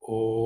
ओ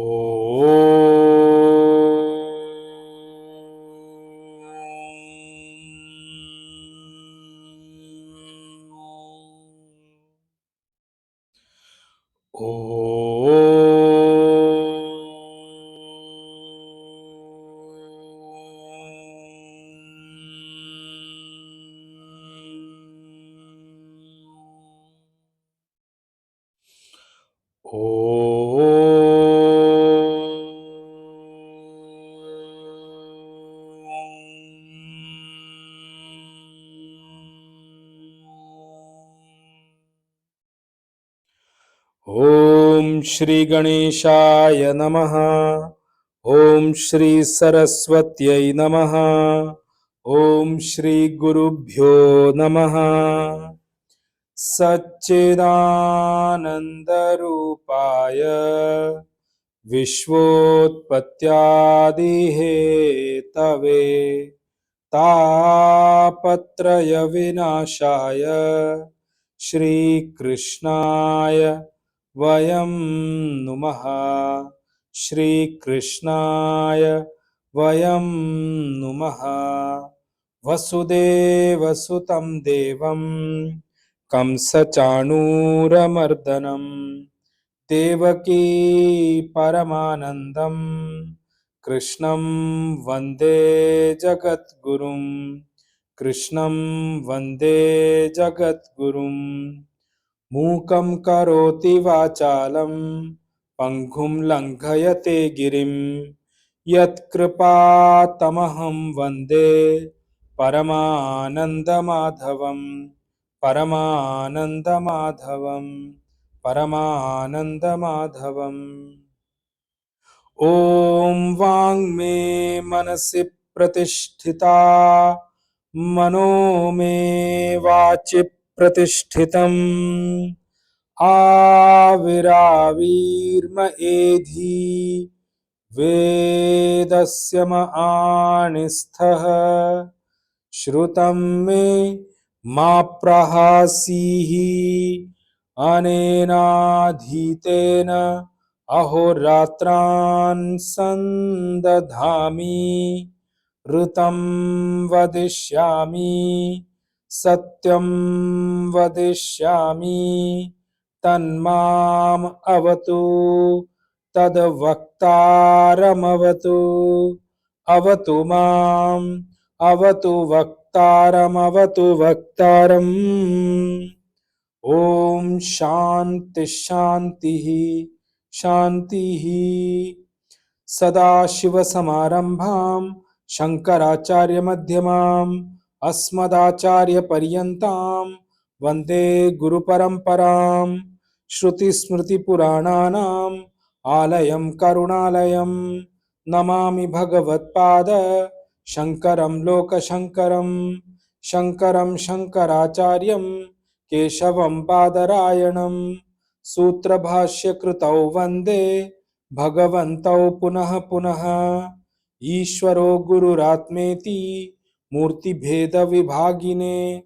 ओम श्री गणेशाय नमः। ओम श्री सरस्वत्यै नमः। ओम श्री गुरुभ्यो नमः। सच्चिदानन्दरूपाय विश्वोत्पत्त्यादिहेतवे तापत्रयविनाशाय श्रीकृष्णाय वयं नुमः। श्रीकृष्णाय वयं नुमः। वसुदेवसुतं देवं कंसचाणूरमर्दनं देवकी परमानन्दं कृष्णं वन्दे जगद्गुरुं। कृष्णं वन्दे जगद्गुरुम्। मूकं करोति वाचालं पङ्गुं लङ्घयते गिरिं यत्कृपातमहं वन्दे परमानन्दमाधवं। परमानन्दमाधवं परमानन्दमाधवम्। ॐ वाङ्मे मनसि प्रतिष्ठिता मनो मे वाचि प्रतिष्ठितम् आविरावीर्म एधी वेदस्य म आणिस्थः श्रुतं मे मा प्रहासीः अनेनाधीतेन अहोरात्रान् संदधामि ऋतं वदिष्यामि सत्यं वदिष्यामि तन्माम् अवतु तद्वक्तारमवतु। अवतु माम् अवतु वक्तारमवतु वक्तारम्। ॐ शान्ति शान्तिः शान्तिः। सदाशिवसमारम्भां शङ्कराचार्यमध्यमाम् अस्मदाचार्यपर्यन्तां वन्दे गुरुपरम्परां। श्रुतिस्मृतिपुराणानाम् आलयं करुणालयं नमामि भगवत्पाद शङ्करं लोकशङ्करं। शङ्करं शङ्कराचार्यं केशवं बादरायणं सूत्रभाष्यकृतौ वन्दे भगवन्तौ पुनः पुनः। ईश्वरो गुरुरात्मेति मूर्तिभेदविभागिने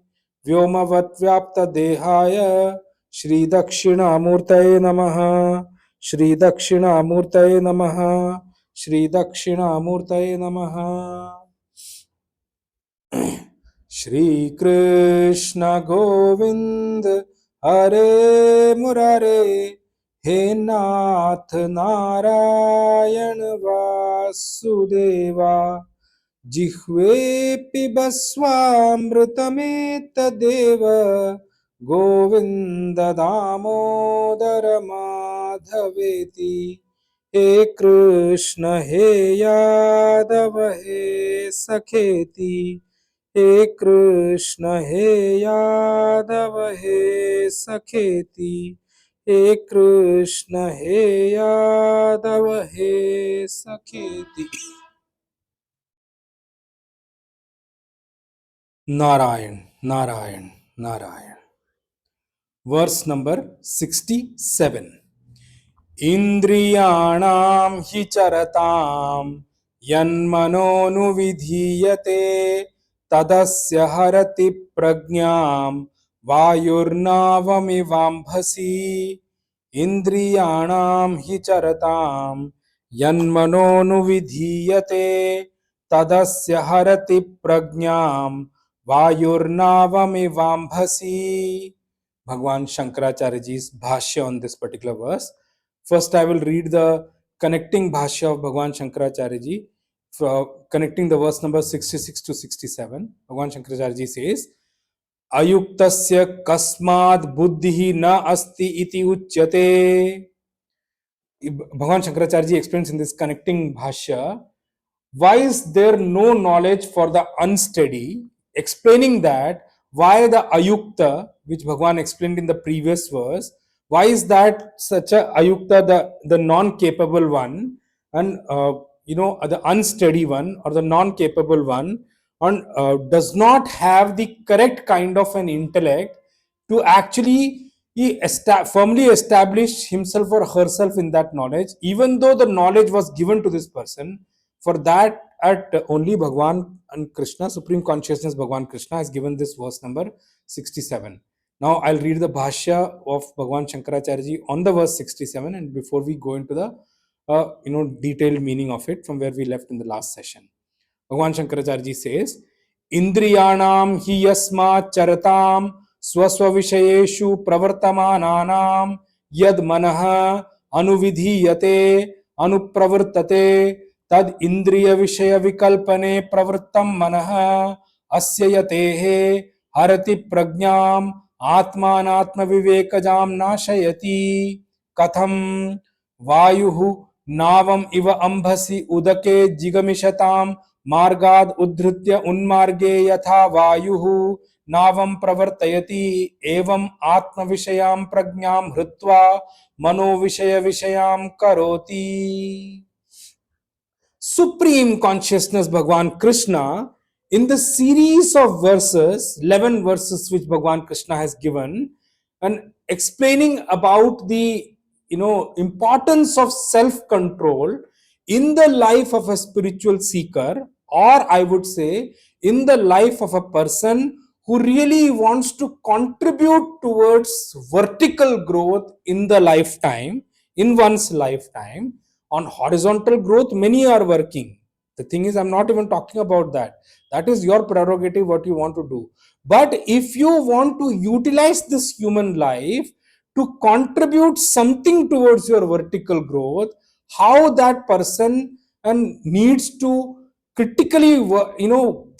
व्योमवद्व्याप्तदेहाय श्रीदक्षिणामूर्तये नमः। श्रीदक्षिणामूर्तये नमः। श्रीदक्षिणामूर्तये नमः। श्री कृष्ण गोविंद हरे मुरारे हे नाथ नारायण वासुदेवा जिह्वे पिबस्वामृतमेतदेव गोविंद दामोदर माधवेति। हे कृष्ण हे यादव हे सखेति। हे कृष्ण हे यादव हे सखेति। हे कृष्ण हे यादव हे सखेति। नारायण नारायण नारायण। Verse number 67। इंद्रियाणां हि चरतां यन्मनोनुविधीयते तदस्य हरति प्रज्ञां वायुर्नावमिवाम्भसि। इंद्रियाणाम हि चरताम यन्मनोनुविधीयते तदस्य हरति Pragyam वायुर्नावमिवाम्भसि. Bhagwan Shankaracharya ji's bhashya on this particular verse. First, I will read the connecting bhashya of Bhagwan Shankaracharya ji, connecting the verse number 66 to 67. Bhagwan Shankaracharya ji says, Ayuktasya kasmad buddhihi na asti iti uchyate. Bhagwan Shankaracharya ji explains in this connecting bhashya, why is there no knowledge for the unsteady, explaining that why the ayukta, which Bhagwan explained in the previous verse, why is that such a ayukta, the non-capable one, and the unsteady one or the non-capable one, and does not have the correct kind of an intellect to actually firmly establish himself or herself in that knowledge, even though the knowledge was given to this person. For that, at only Bhagwan and Krishna, Supreme Consciousness Bhagwan Krishna, has given this verse number 67. Now I'll read the bhashya of Bhagwan Shankaracharya ji on the verse 67, and before we go into the detailed meaning of it from where we left in the last session. Bhagwan Shankaracharya ji says, Indriyanam hi yasmat charatam swasvavishayeshu pravartamananam yad manaha anuvidhiyate anupravartate tad indriya vishaya vikalpane pravrittam manaha asya yatehe harati prajnam atmanatma vivekajam nashayati katham vayuhu नावम इव अंभसि उदके जिगमिषताम मार्गाद उद्धृत्य उन्मार्गे यथा वायुः नावम प्रवर्तयति एवं आत्म विषयां प्रज्ञां हृत्वा मनो विषय विषयां करोति. Supreme Consciousness Bhagwan Krishna, in the series of verses, 11 verses which Bhagwan Krishna has given, and explaining about the importance of self-control in the life of a spiritual seeker, or I would say in the life of a person who really wants to contribute towards vertical growth in the lifetime, in one's lifetime. On horizontal growth, many are working. The thing is, I'm not even talking about that. That is your prerogative, what you want to do. But if you want to utilize this human life to contribute something towards your vertical growth, how that person and needs to critically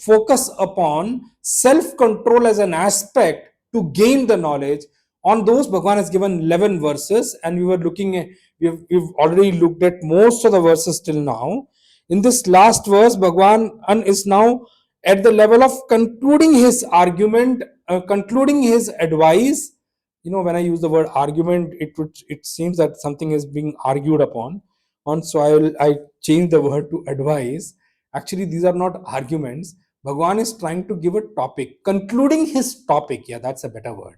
focus upon self control as an aspect to gain the knowledge. On those, Bhagwan has given 11 verses, and we were looking at, we've already looked at most of the verses till now. In this last verse, Bhagwan is now at the level of concluding his argument, concluding his advice. When I use the word argument, it seems that something is being argued upon. So I change the word to advice. Actually, these are not arguments. Bhagwan is trying to give a topic, concluding his topic. Yeah, that's a better word.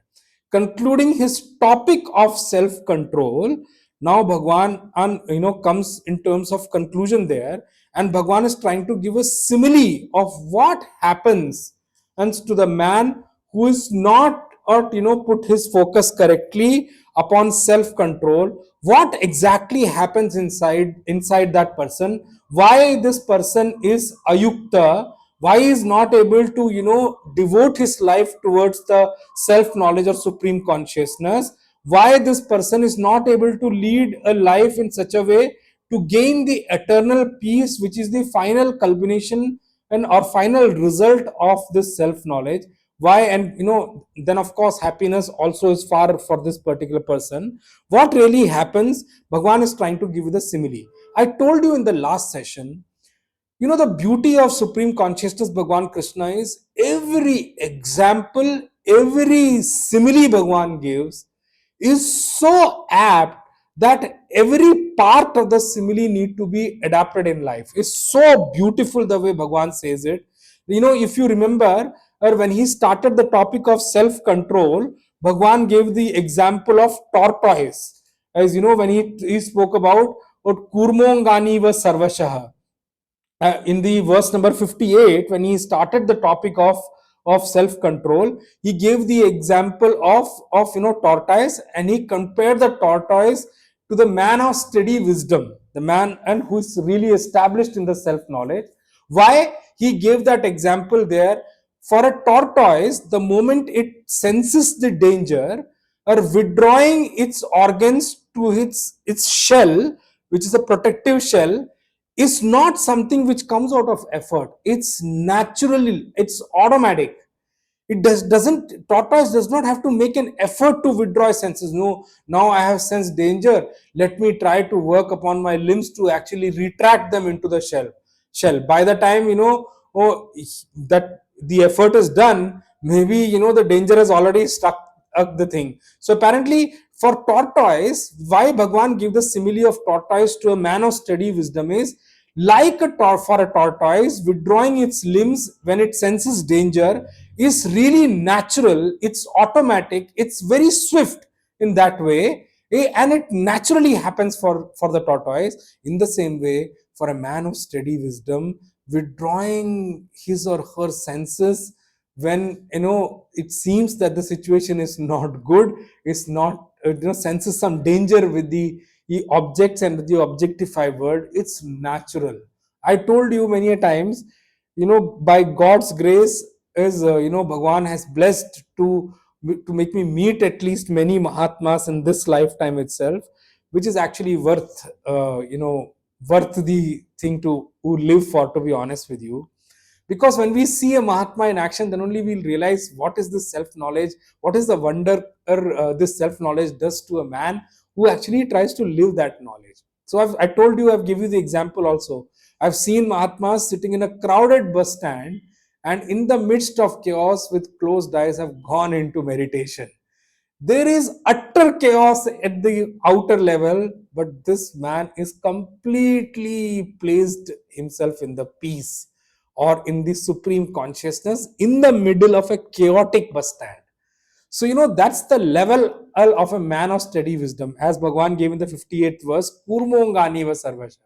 Concluding his topic of self-control. Now Bhagwan comes in terms of conclusion there, and Bhagwan is trying to give a simile of what happens and to the man who is not or put his focus correctly upon self-control. What exactly happens inside that person? Why this person is ayukta? Why is not able to devote his life towards the self knowledge or supreme consciousness? Why this person is not able to lead a life in such a way to gain the eternal peace, which is the final culmination and or final result of this self knowledge? Why? And then of course happiness also is far for this particular person. What really happens? Bhagwan is trying to give you the simile. I told you in the last session, the beauty of supreme consciousness Bhagwan Krishna is every example, every simile Bhagwan gives is so apt that every part of the simile need to be adapted in life. It's so beautiful the way Bhagwan says it. If you remember, or when he started the topic of self-control, Bhagwan gave the example of tortoise. As when he spoke about kurmongani va sarvashaha. In the verse number 58, when he started the topic of of self control, he gave the example of tortoise, and he compared the tortoise to the man of steady wisdom, the man and who is really established in the self knowledge. Why he gave that example there? For a tortoise, the moment it senses the danger, or withdrawing its organs to its shell, which is a protective shell, is not something which comes out of effort. It's naturally, it's automatic. It doesn't tortoise does not have to make an effort to withdraw senses. No, now I have sensed danger, let me try to work upon my limbs to actually retract them into the shell. By the time oh, that the effort is done, maybe the danger has already stuck up the thing. So apparently for tortoise, why Bhagwan give the simile of tortoise to a man of steady wisdom is, like for a tortoise, withdrawing its limbs when it senses danger is really natural, it's automatic, it's very swift in that way, and it naturally happens for the tortoise. In the same way, for a man of steady wisdom, withdrawing his or her senses when it seems that the situation is not good, is not senses some danger with the objects and the objectify word, it's natural. I told you many a times, by God's grace, is Bhagwan has blessed to make me meet at least many Mahatmas in this lifetime itself, which is actually worth the thing to live for, to be honest with you. Because when we see a Mahatma in action, then only we'll realize what is this self knowledge, what is the wonder this self knowledge does to a man who actually tries to live that knowledge. So I told you, I've given you the example also. I've seen Mahatmas sitting in a crowded bus stand, and in the midst of chaos with closed eyes have gone into meditation. There is utter chaos at the outer level, but this man is completely placed himself in the peace or in the supreme consciousness in the middle of a chaotic bus stand. So, that's the level of a man of steady wisdom. As Bhagwan gave in the 58th verse, Kurmongani va sarvasha.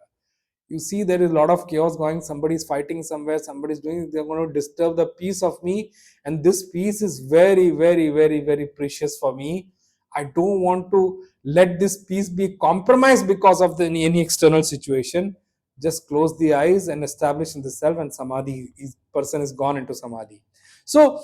You see, there is a lot of chaos going, somebody is fighting somewhere, somebody is doing, they're going to disturb the peace of me, and this peace is very, very, very, very precious for me. I don't want to let this peace be compromised because of any external situation. Just close the eyes and establish in the self, and samadhi, person is gone into samadhi. So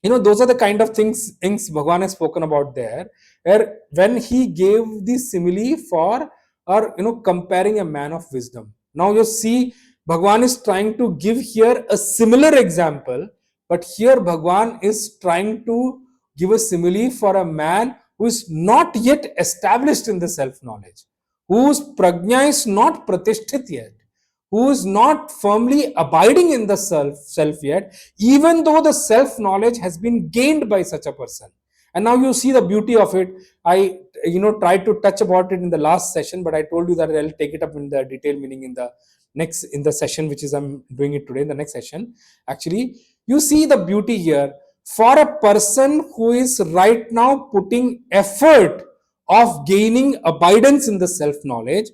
those are the kind of things Bhagwan has spoken about there, where when he gave the simile for, or comparing a man of wisdom. Now you see, Bhagwan is trying to give here a similar example, but here Bhagwan is trying to give a simile for a man who is not yet established in the self knowledge, whose prajna is not pratishthit yet, who is not firmly abiding in the self yet, even though the self knowledge has been gained by such a person. And now you see the beauty of it. I tried to touch about it in the last session, but I told you that I'll take it up in the detailed meaning in the session which is I'm doing it today, in the next session. Actually, you see the beauty here. For a person who is right now putting effort of gaining abidance in the self knowledge,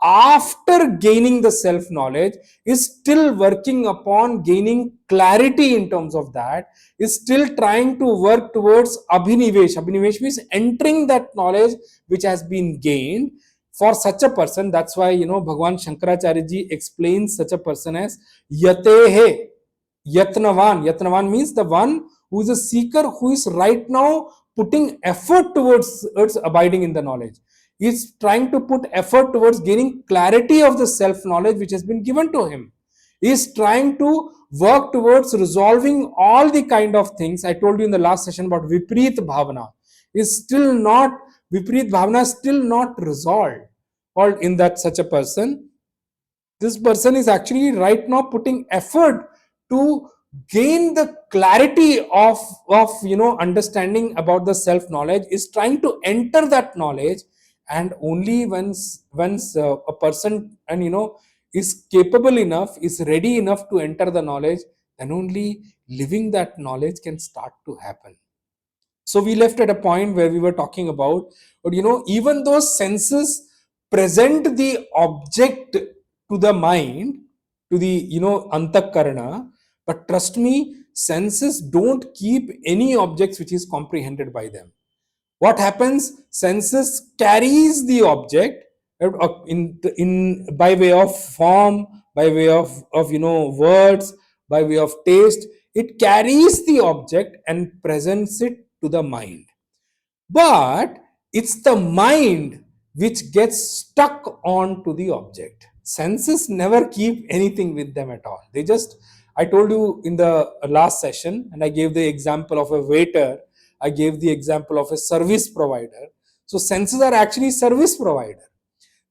after gaining the self knowledge, is still working upon gaining clarity in terms of that, is still trying to work towards abhinivesh means entering that knowledge which has been gained. For such a person, that's why Bhagwan Shankaracharya ji explains such a person as yatehe, yatnavan means the one who is a seeker, who is right now putting effort towards abiding in the knowledge. He's trying to put effort towards gaining clarity of the self knowledge which has been given to him. He's trying to work towards resolving all the kind of things I told you in the last session about Vipreet Bhavana. Vipreet Bhavana is still not resolved. Or in that such a person, this person is actually right now putting effort to gain the clarity of understanding about the self knowledge, is trying to enter that knowledge. And only once a person and is capable enough, is ready enough to enter the knowledge, then only living that knowledge can start to happen. So we left at a point where we were talking about, but even though senses present the object to the mind, to the antakarana, but trust me, senses don't keep any objects which is comprehended by them. What happens? Senses carries the object in by way of form, by way of words, by way of taste. It carries the object and presents it to the mind. But it's the mind which gets stuck onto the object. Senses never keep anything with them at all. They just, I told you in the last session, and I gave the example of a waiter, I gave the example of a service provider. So senses are actually service provider.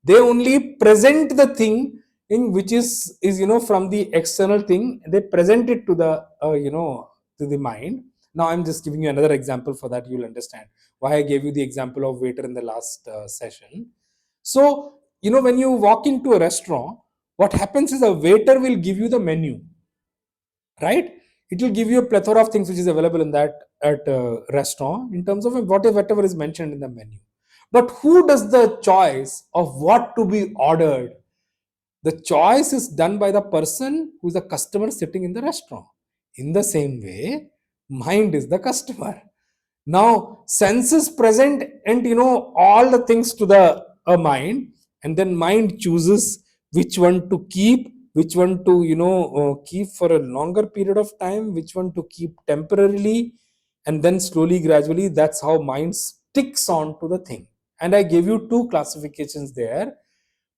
They only present the thing in which is from the external thing. They present it to the to the mind. Now I'm just giving you another example for that you'll understand why I gave you the example of waiter in the last session. So when you walk into a restaurant, what happens is a waiter will give you the menu, right? It will give you a plethora of things which is available in that at a restaurant in terms of whatever is mentioned in the menu. But who does the choice of what to be ordered? The choice is done by the person who is a customer sitting in the restaurant. In the same way, mind is the customer. Now senses present and all the things to the mind, and then mind chooses which one to keep, which one to keep for a longer period of time, which one to keep temporarily, and then slowly gradually that's how mind sticks on to the thing. And I gave you two classifications there.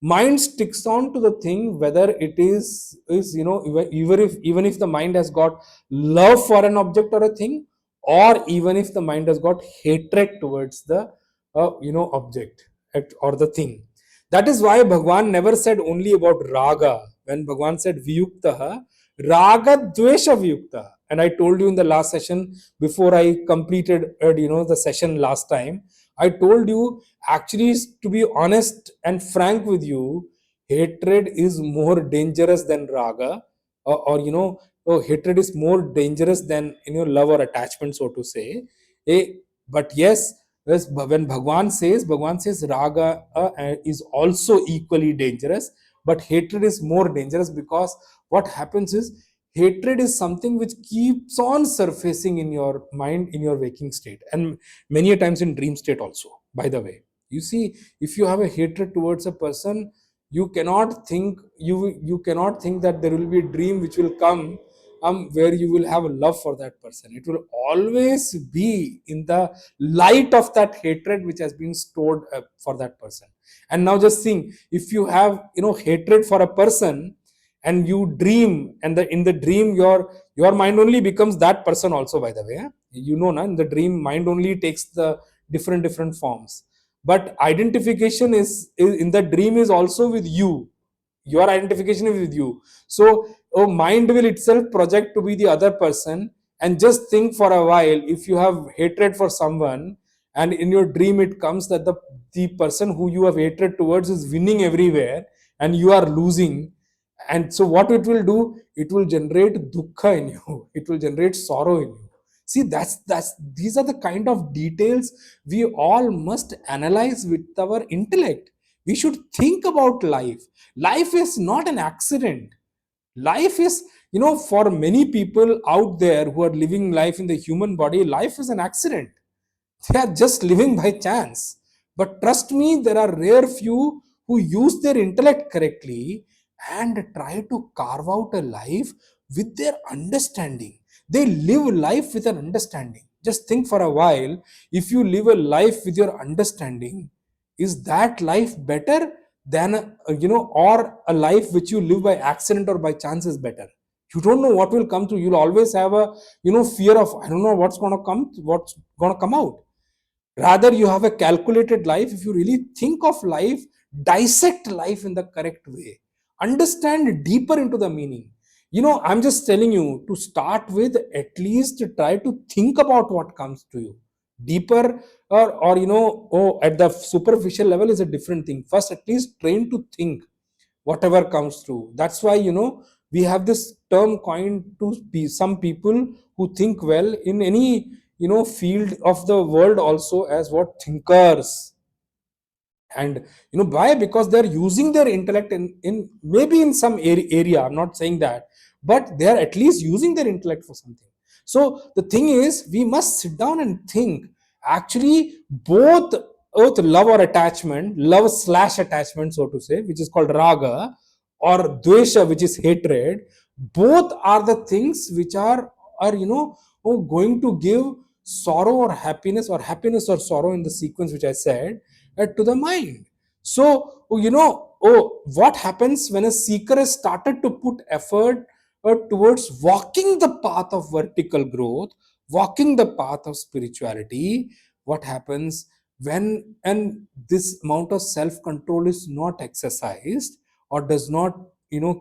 Mind sticks on to the thing whether it is even if the mind has got love for an object or a thing, or even if the mind has got hatred towards the object or the thing. That is why Bhagwan never said only about raga. When Bhagwan said viyukta, raga dvesha viyukta, and I told you in the last session, before I completed the session last time, I told you, actually, to be honest and frank with you, hatred is more dangerous than raga, hatred is more dangerous than love or attachment, so to say. But yes, when Bhagwan says raga is also equally dangerous, but hatred is more dangerous, because what happens is hatred is something which keeps on surfacing in your mind in your waking state, and many a times in dream state also, by the way. You see, if you have a hatred towards a person, you cannot think that there will be a dream which will come where you will have a love for that person. It will always be in the light of that hatred which has been stored for that person. And now just think, if you have hatred for a person and you dream, and in the dream your mind only becomes that person also, by the way. In the dream mind only takes the different forms, but identification is in the dream is also with you. Your identification is with you. So mind will itself project to be the other person. And just think for a while, if you have hatred for someone, and in your dream it comes that the person who you have hatred towards is winning everywhere and you are losing. And so what it will do, it will generate dukkha in you, it will generate sorrow in you. See, that's these are the kind of details we all must analyze with our intellect. We should think about life. Life is not an accident. Life is, for many people out there who are living life in the human body, life is an accident. They are just living by chance. But trust me, there are rare few who use their intellect correctly and try to carve out a life with their understanding. They live life with an understanding. Just think for a while, if you live a life with your understanding, is that life better than or a life which you live by accident or by chance is better? You don't know what will come through. You'll always have a fear of, I don't know what's going to come out. Rather, you have a calculated life. If you really think of life, dissect life in the correct way, understand deeper into the meaning. I'm just telling you to start with, at least try to think about what comes to you deeper. Or at the superficial level is a different thing. First, at least train to think whatever comes through. That's why we have this term coined to be some people who think well in any field of the world also, as what thinkers. And why? Because they're using their intellect in maybe in some area. I'm not saying that, but they're at least using their intellect for something. So the thing is, we must sit down and think. Actually, both love or attachment, love slash attachment, so to say, which is called raga, or dvesha, which is hatred, both are the things which are going to give sorrow or happiness or sorrow in the sequence which I said, to the mind. So what happens when a seeker has started to put effort towards walking the path of vertical growth, walking the path of spirituality? What happens when and this amount of self control is not exercised, or does not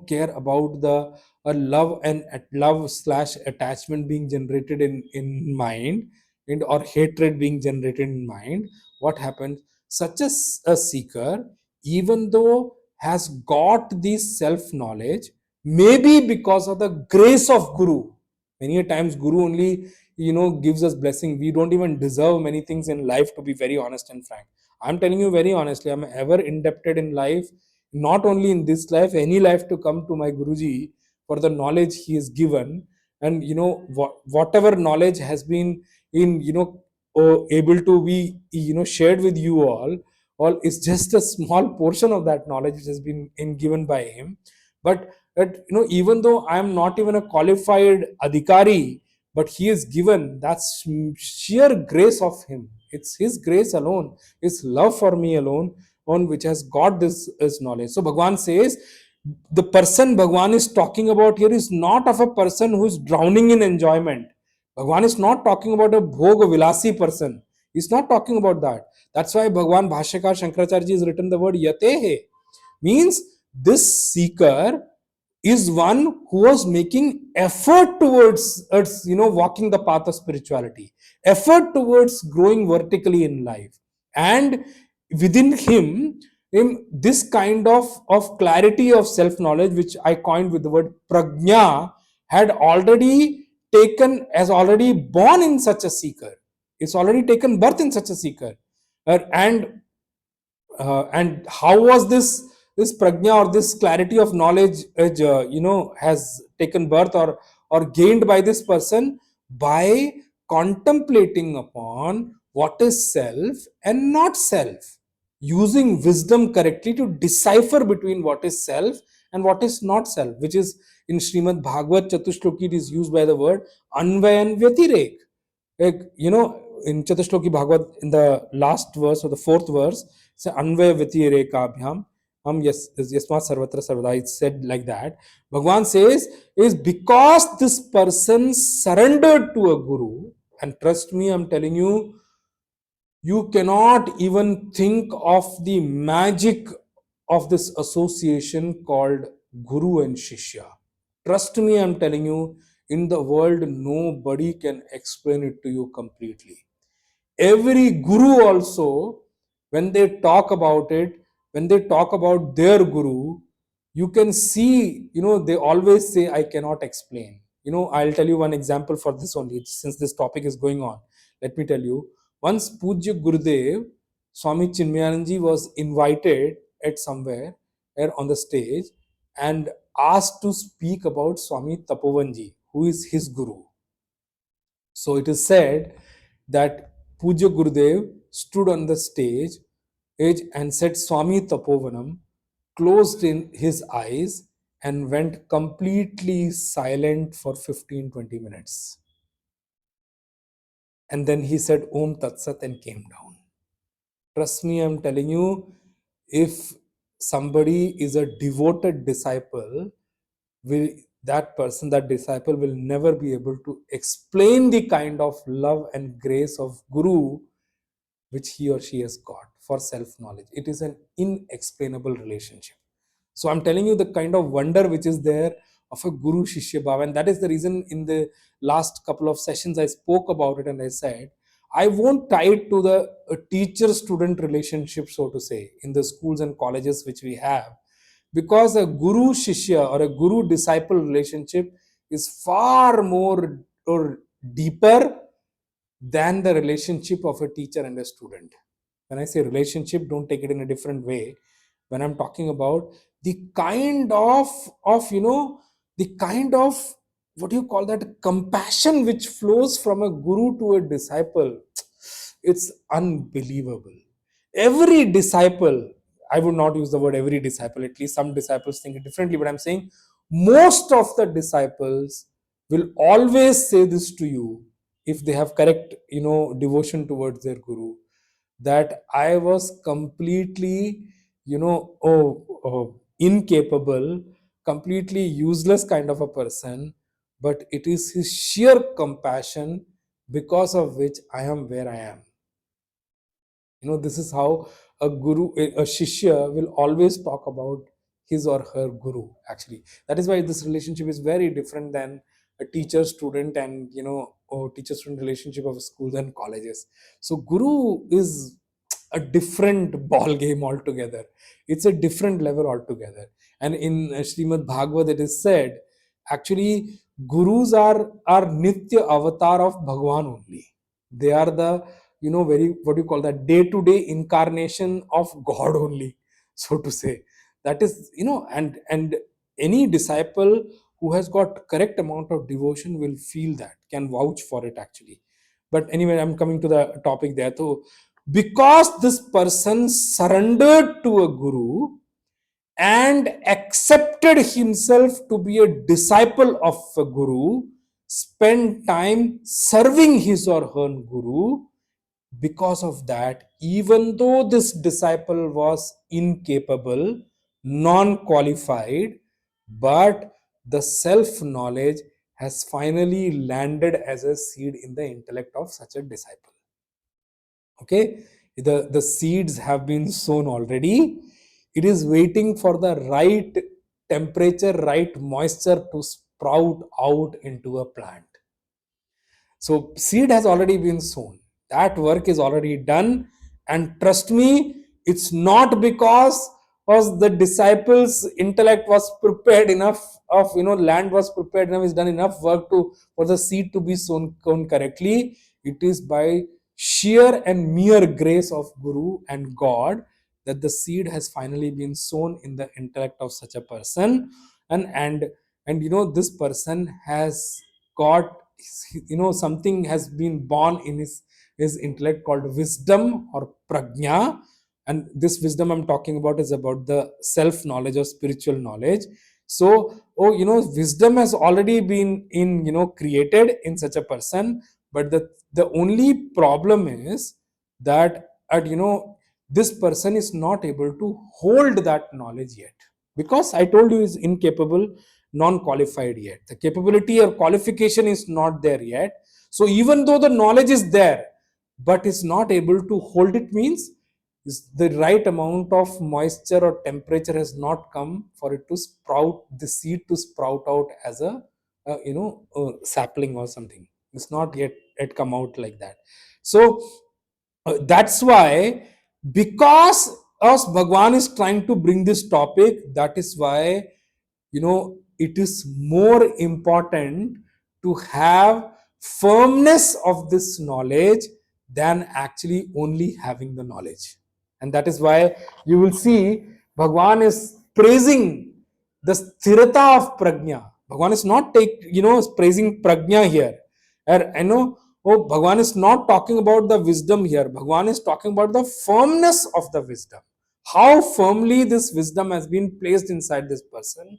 care about the love and love slash attachment being generated in mind, and or hatred being generated in mind? What happens? Such as a seeker, even though has got this self knowledge, maybe because of the grace of guru. Many a times guru only gives us blessing. We don't even deserve many things in life, to be very honest and frank. I'm telling you very honestly, I'm ever indebted in life, not only in this life, any life to come, to my guruji, for the knowledge he has given. And whatever knowledge has been in able to be shared with you all is just a small portion of that knowledge which has been given by him. But even though I am not even a qualified adhikari, but he is given that sheer grace of him. It's his grace alone, his love for me alone, on which has got this knowledge. So Bhagwan says, the person Bhagwan is talking about here is not of a person who is drowning in enjoyment. Bhagwan is not talking about a bhog vilasi person. He's not talking about that. That's why Bhagwan Bhashyakar Shankaracharya ji has written the word yatehe. Means this seeker is one who was making effort towards walking the path of spirituality, effort towards growing vertically in life. And within him this kind of clarity of self knowledge, which I coined with the word prajna, had already has already born in such a seeker. It's already taken birth in such a seeker. And how was this prajna, or this clarity of knowledge, has taken birth or gained by this person? By contemplating upon what is self and not self, using wisdom correctly to decipher between what is self and what is not self, which is in Srimad Bhagavad Chatushloki, it is used by the word anvayan vyatirek. In Chatushloki Bhagavad, in the last verse or the fourth verse, say Anvaya Vyatirekabhyam, Yasmat Sarvatra Sarvada. It's said like that. Bhagwan says, is because this person surrendered to a guru, and trust me, I'm telling you, you cannot even think of the magic of this association called Guru and Shishya. Trust me, I'm telling you, in the world, nobody can explain it to you completely. Every guru also, when they talk about it, when they talk about their guru, you can see, they always say, I cannot explain. I'll tell you one example for this only, since this topic is going on. Let me tell you. Once Pujya Gurudev, Swami Chinmayananji, was invited at somewhere on the stage and asked to speak about Swami Tapovanji, who is his guru. So it is said that Puja Gurudev stood on the stage and said Swami Tapovanam, closed in his eyes and went completely silent for 15-20 minutes. And then he said Om Tat Sat and came down. Trust me, I'm telling you, if somebody is a devoted disciple, that disciple will never be able to explain the kind of love and grace of Guru which he or she has got for self knowledge. It is an inexplainable relationship. So I'm telling you the kind of wonder which is there of a Guru Shishya Bhava. And that is the reason in the last couple of sessions I spoke about it, and I said, I won't tie it to the teacher student relationship, so to say, in the schools and colleges which we have, because a Guru Shishya or a Guru disciple relationship is far more or deeper than the relationship of a teacher and a student. When I say relationship, don't take it in a different way. When I'm talking about the kind of the kind of what do you call that, compassion which flows from a guru to a disciple, it's unbelievable. Every disciple, I would not use the word every disciple, at least some disciples think it differently, but I'm saying most of the disciples will always say this to you, if they have correct devotion towards their guru, that I was completely, incapable, completely useless kind of a person, but it is his sheer compassion because of which I am where I am. This is how a shishya will always talk about his or her guru. Actually, that is why this relationship is very different than a teacher student and or teacher student relationship of schools and colleges. So guru is a different ball game altogether. It's a different level altogether. And in Srimad Bhagavad it is said, actually, gurus are nitya avatar of Bhagwan only. They are the very, what do you call that, day to day incarnation of God only, so to say. That is, and any disciple who has got correct amount of devotion will feel that, can vouch for it actually. But anyway, I'm coming to the topic there. So because this person surrendered to a guru and accepted himself to be a disciple of a guru, spend time serving his or her guru, because of that, even though this disciple was incapable, non qualified, but the self knowledge has finally landed as a seed in the intellect of such a disciple. Okay, the seeds have been sown already. It is waiting for the right temperature, right moisture to sprout out into a plant. So seed has already been sown. That work is already done. And trust me, it's not because the disciples' intellect was prepared enough, of land was prepared enough, is done enough work to for the seed to be sown correctly. It is by sheer and mere grace of Guru and God that the seed has finally been sown in the intellect of such a person. And this person has got, something has been born in his intellect called wisdom or prajna. And this wisdom I'm talking about is about the self knowledge or spiritual knowledge. So, wisdom has already been created in such a person. But the only problem is that this person is not able to hold that knowledge yet, because I told you is incapable, non qualified yet. The capability or qualification is not there yet. So even though the knowledge is there, but is not able to hold it, means is the right amount of moisture or temperature has not come for it to sprout, the seed to sprout out as a sapling or something. It's not yet come out like that. So that's why, because us Bhagwan is trying to bring this topic, that is why it is more important to have firmness of this knowledge than actually only having the knowledge. And that is why you will see Bhagwan is praising the sthirata of prajna. Bhagwan is not praising prajna here. I know, Bhagwan is not talking about the wisdom here. Bhagwan is talking about the firmness of the wisdom. How firmly this wisdom has been placed inside this person,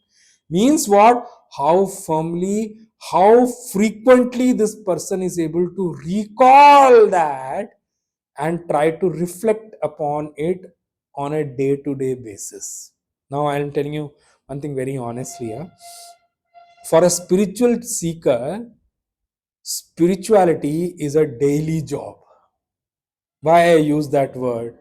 means what? How firmly, how frequently this person is able to recall that and try to reflect upon it on a day-to-day basis. Now I am telling you one thing very honestly. For a spiritual seeker, spirituality is a daily job. Why I use that word?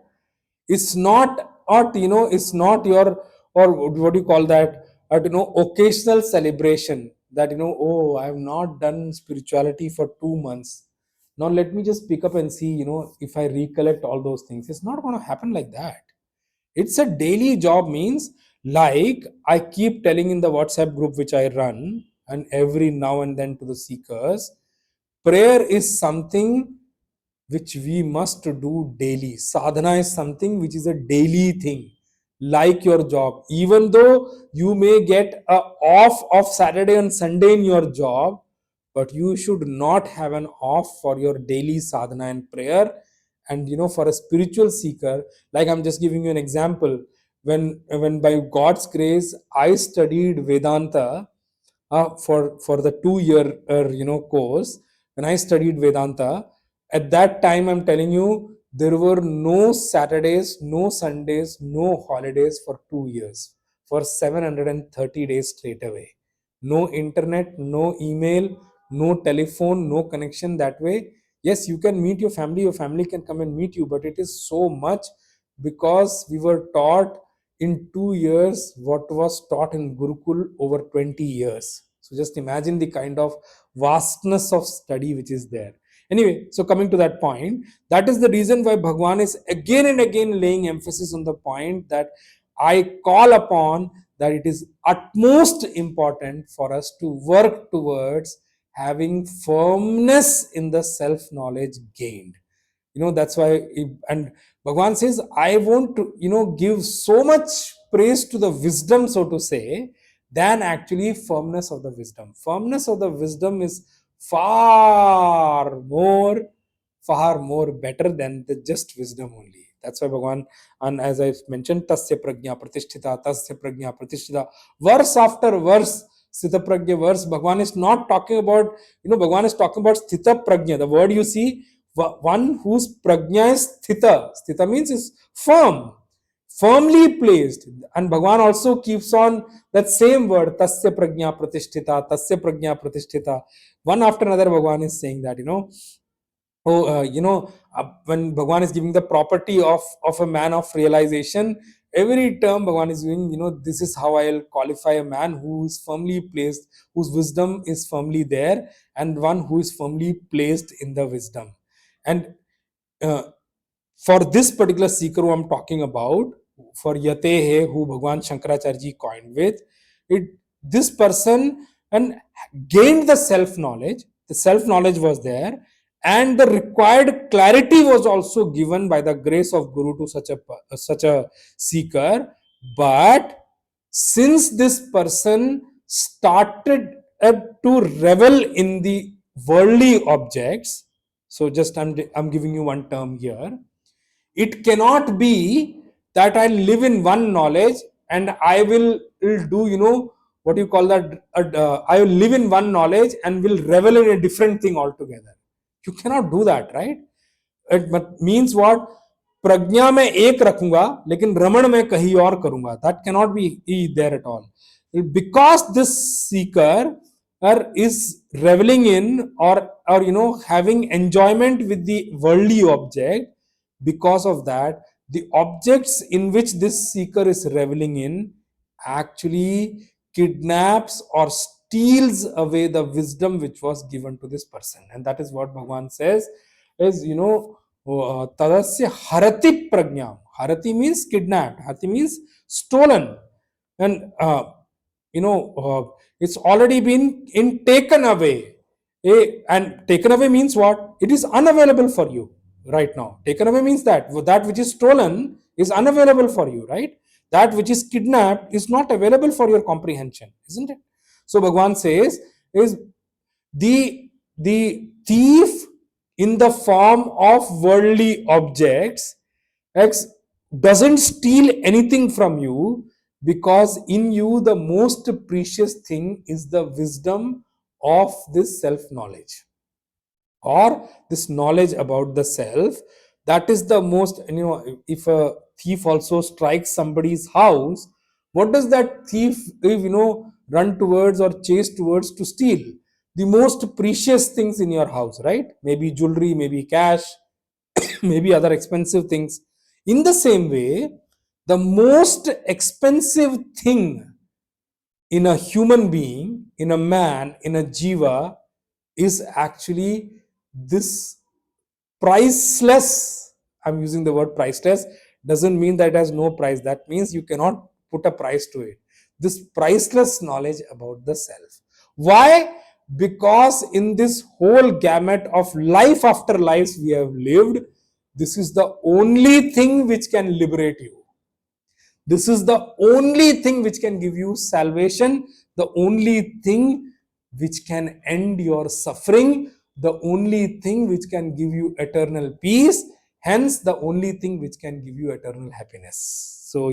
It's not it's not your, or what do you call that, occasional celebration that oh, I have not done spirituality for 2 months, now let me just pick up and see if I recollect all those things. It's not going to happen like that. It's a daily job, means, like I keep telling in the WhatsApp group which I run, and every now and then to the seekers, prayer is something which we must do daily. Sadhana is something which is a daily thing. like your job. Even though you may get a off of Saturday and Sunday in your job, but you should not have an off for your daily sadhana and prayer. And for a spiritual seeker, like I'm just giving you an example, when by God's grace I studied Vedanta, for the 2 year course. When I studied Vedanta, at that time, I'm telling you, there were no Saturdays, no Sundays, no holidays for 2 years, for 730 days straight away. No internet, no email, no telephone, no connection that way. Yes, you can meet your family can come and meet you, but it is so much, because we were taught in 2 years what was taught in Gurukul over 20 years. So just imagine the kind of vastness of study which is there. Anyway, so coming to that point, that is the reason why Bhagwan is again and again laying emphasis on the point that I call upon, that it is utmost important for us to work towards having firmness in the self knowledge gained. That's why. And Bhagwan says, I want to give so much praise to the wisdom, so to say, than actually firmness of the wisdom is far more, far more better than the just wisdom only. That's why Bhagwan, and as I mentioned, tasya prajna pratishtita, tasya prajna pratishtita, verse after verse, sthita prajna verse, Bhagwan is not talking about, Bhagwan is talking about sthita prajna. The word you see, one whose prajna is sthita. Sthita means is firm, firmly placed. And Bhagwan also keeps on that same word, tasya prajna pratishtita, tasya prajna pratishtita. One after another, Bhagwan is saying that, when Bhagwan is giving the property of a man of realization, every term Bhagwan is doing, this is how I'll qualify a man who is firmly placed, whose wisdom is firmly there, and one who is firmly placed in the wisdom. And uh, for this particular seeker who I'm talking about, for Yate He, who Bhagwan Shankaracharya ji coined with, this person and gained the self-knowledge. The self-knowledge was there, and the required clarity was also given by the grace of Guru to such a seeker. But since this person started to revel in the worldly objects, so just I'm giving you one term here. It cannot be that I live in one knowledge and I will do, what you call that, I will live in one knowledge and will revel in a different thing altogether. You cannot do that, right? It means what? प्रज्ञा में एक रखूंगा लेकिन रमण में कहीं और करूंगा. That cannot be there at all. Because this seeker is reveling in, or having enjoyment with the worldly object, because of that, the objects in which this seeker is reveling in actually kidnaps or steals away the wisdom which was given to this person. And that is what Bhagwan says is, tadasya harati prajna. Harati means kidnapped. Harati means stolen. And it's already been taken away. And taken away means what? It is unavailable for you right now. Taken away means that which is stolen is unavailable for you, right? That which is kidnapped is not available for your comprehension, isn't it? So Bhagwan says is the thief in the form of worldly objects X doesn't steal anything from you, because in you the most precious thing is the wisdom of this self knowledge, or this knowledge about the self. That is the most, if a thief also strikes somebody's house, what does that thief run towards or chase towards to steal? The most precious things in your house, right? Maybe jewelry, maybe cash, maybe other expensive things. In the same way, the most expensive thing in a human being, in a man, in a jiva, is actually this priceless. I'm using the word priceless, doesn't mean that it has no price. That means you cannot put a price to it. This priceless knowledge about the self. Why? Because in this whole gamut of life after lives we have lived, this is the only thing which can liberate you. This is the only thing which can give you salvation, the only thing which can end your suffering, the only thing which can give you eternal peace, hence the only thing which can give you eternal happiness. So,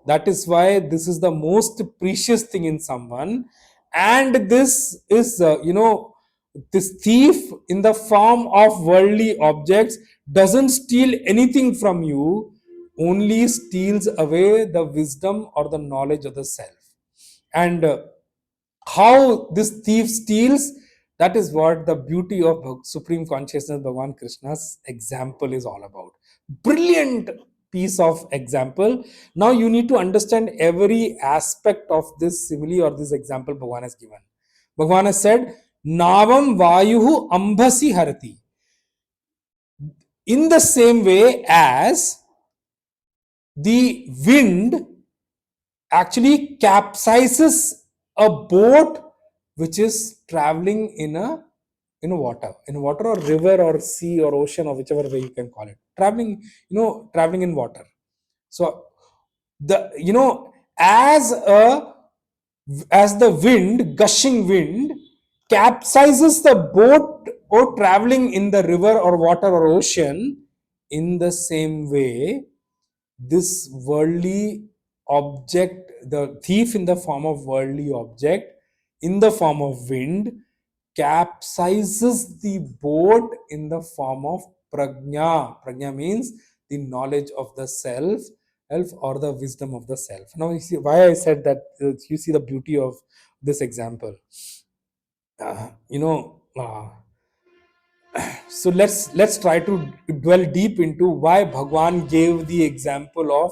that is why this is the most precious thing in someone. And this is, this thief in the form of worldly objects doesn't steal anything from you, only steals away the wisdom or the knowledge of the self. And how this thief steals, that is what the beauty of Supreme Consciousness Bhagavan Krishna's example is all about. Brilliant piece of example. Now you need to understand every aspect of this simile or this example Bhagavan has given. Bhagavan has said, Navam Vayuhu Ambhasi Harati. In the same way as the wind actually capsizes a boat which is traveling in a water or river or sea or ocean or whichever way you can call it, traveling in water. So the as the wind, gushing wind, capsizes the boat or traveling in the river or water or ocean, in the same way this worldly object, the thief in the form of worldly object, in the form of wind, capsizes the boat in the form of prajna. Prajna means the knowledge of the self or the wisdom of the self. Now you see why I said that. You see the beauty of this example. uh, you know uh, so let's try to dwell deep into why Bhagwan gave the example of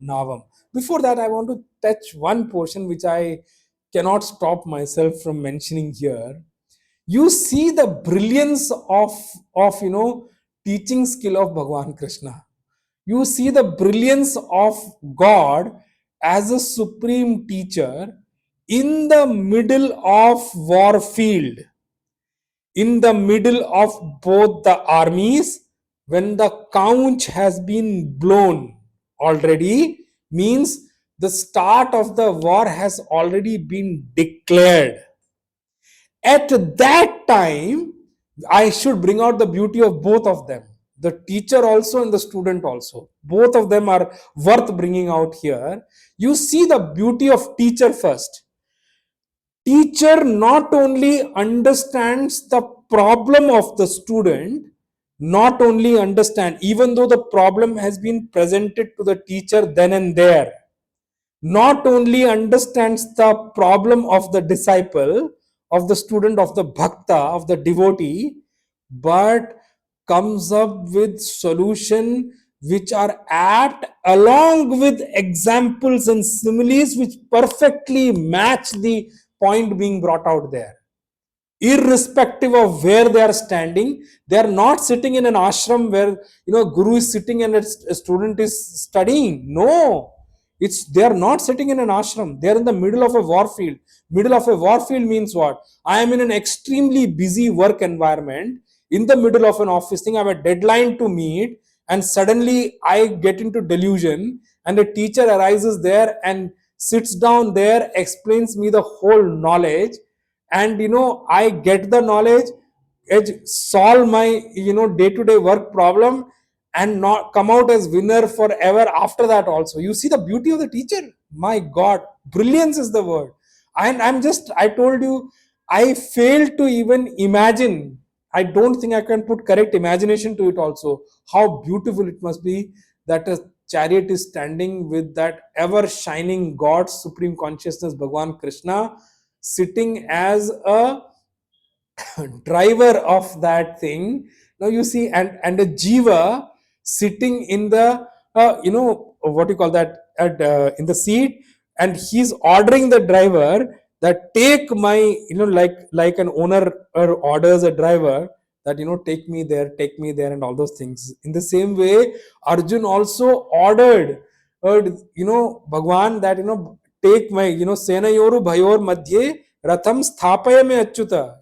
Navam. Before that, I want to touch one portion which I cannot stop myself from mentioning here. You see the brilliance of teaching skill of Bhagwan Krishna. You see the brilliance of God as a supreme teacher in the middle of war field, in the middle of both the armies, when the conch has been blown already, means the start of the war has already been declared. At that time, I should bring out the beauty of both of them, the teacher also and the student also. Both of them are worth bringing out here. You see the beauty of teacher first. Teacher not only understands the problem of the student, not only understand, even though the problem has been presented to the teacher then and there, not only understands the problem of the disciple, of the student, of the bhakta, of the devotee, but comes up with solution which are apt, along with examples and similes which perfectly match the point being brought out there. Irrespective of where they are standing, they are not sitting in an ashram where guru is sitting and a student is studying. No, it's they are not sitting in an ashram, they are in the middle of a war field. Middle of a war field means what? I am in an extremely busy work environment, in the middle of an office thing, I have a deadline to meet, and suddenly I get into delusion, and a teacher arises there and sits down there, explains me the whole knowledge, and I get the knowledge, solve my day-to-day work problem, and not come out as winner forever after that also. You see the beauty of the teacher. My god, brilliance is the word. And I told you, I fail to even imagine. I don't think I can put correct imagination to it also, how beautiful it must be that a chariot is standing with that ever shining God, supreme consciousness Bhagwan Krishna, sitting as a driver of that thing. Now you see, and a jiva sitting in the what you call that, at in the seat, and he's ordering the driver that take my, like an owner orders a driver that take me there, and all those things. In the same way, Arjun also Bhagwan that take my senayoru bhayor madhye ratham sthapaya me achyuta.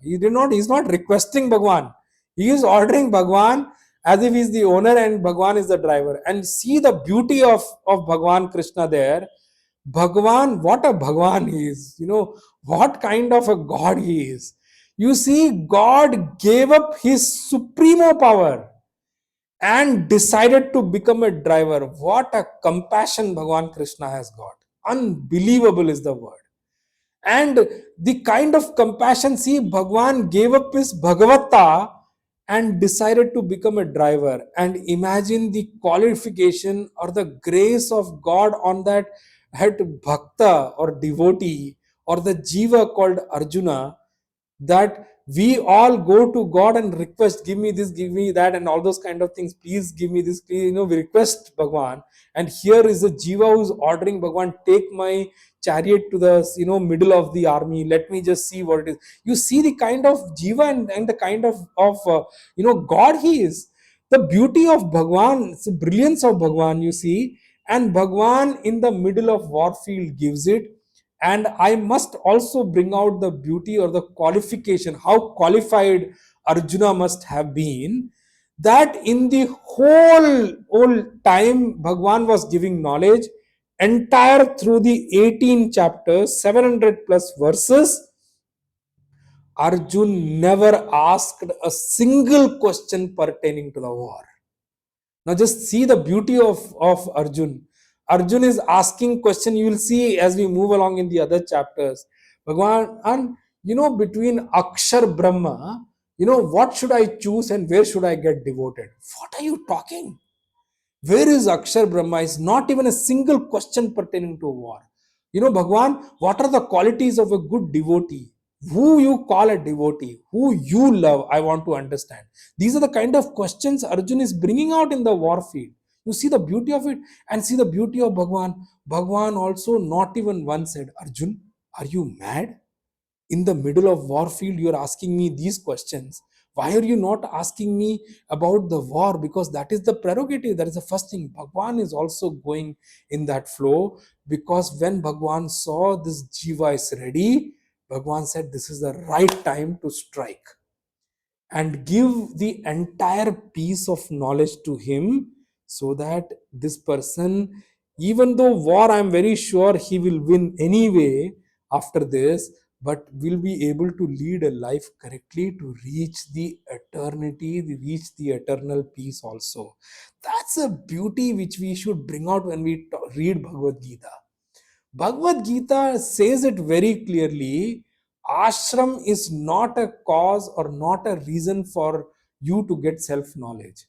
He's not requesting Bhagwan, he is ordering Bhagwan as if he's the owner and Bhagwan is the driver. And see the beauty of Bhagwan Krishna there. Bhagwan, what a Bhagwan he is, what kind of a God he is. You see, God gave up his supremo power and decided to become a driver. What a compassion Bhagwan Krishna has got. Unbelievable is the word. And the kind of compassion, see, Bhagwan gave up his Bhagavata and decided to become a driver. And imagine the qualification or the grace of God on that head bhakta or devotee or the jiva called Arjuna, that we all go to God and request, give me this, give me that, and all those kind of things. Please give me this, please, we request Bhagwan. And here is a jiva who's ordering Bhagwan, take my chariot to the middle of the army, let me just see what it is. You see the kind of jiva and the kind of God he is. The beauty of Bhagwan, the brilliance of Bhagwan, you see. And Bhagwan in the middle of war field gives it. And I must also bring out the beauty or the qualification, how qualified Arjuna must have been, that in the whole time Bhagwan was giving knowledge, entire through the 18 chapters, 700 plus verses, Arjun never asked a single question pertaining to the war. Now just see the beauty of Arjun. Arjun is asking question. You will see as we move along in the other chapters. Bhagwan, and between Akshar Brahma, what should I choose and where should I get devoted? What are you talking? Where is Akshar Brahma? Is not even a single question pertaining to war. Bhagwan, what are the qualities of a good devotee? Who you call a devotee? Who you love? I want to understand. These are the kind of questions Arjun is bringing out in the war field. You see the beauty of it and see the beauty of Bhagwan. Bhagwan also not even once said, Arjun, are you mad? In the middle of war field, you're asking me these questions. Why are you not asking me about the war? Because that is the prerogative. That is the first thing. Bhagwan is also going in that flow, because when Bhagwan saw this jiva is ready, Bhagwan said this is the right time to strike and give the entire piece of knowledge to him, so that this person, even though war, I'm very sure he will win anyway after this, but will be able to lead a life correctly to reach the eternity, reach the eternal peace also. That's a beauty which we should bring out when we read Bhagavad Gita. Bhagavad Gita says it very clearly. Ashram is not a cause or not a reason for you to get self knowledge.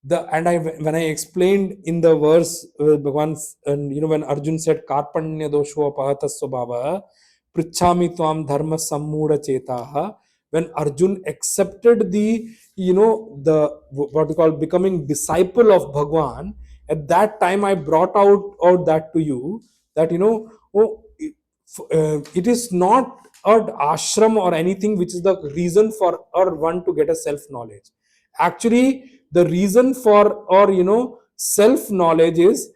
When I explained in the verse, Bhagwan's, and when Arjun said Karpanya dosho apahata swabhava prichhami tvam dharma sammuda chetaha, when Arjun accepted the what we call becoming disciple of Bhagwan, at that time I brought out that to you, that it is not an ashram or anything which is the reason for or one to get a self knowledge. Actually, the reason for or self knowledge is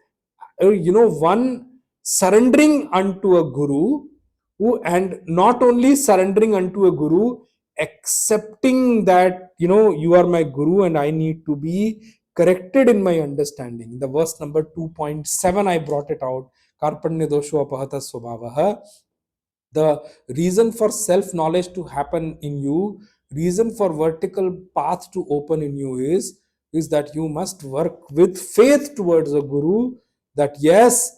one surrendering unto a guru, and not only surrendering unto a guru, accepting that you are my guru and I need to be corrected in my understanding. The verse number 2.7 I brought it out. Karpanya dosho apahata swabhavaha. The reason for self knowledge to happen in you, reason for vertical path to open in you is that you must work with faith towards a guru, that yes,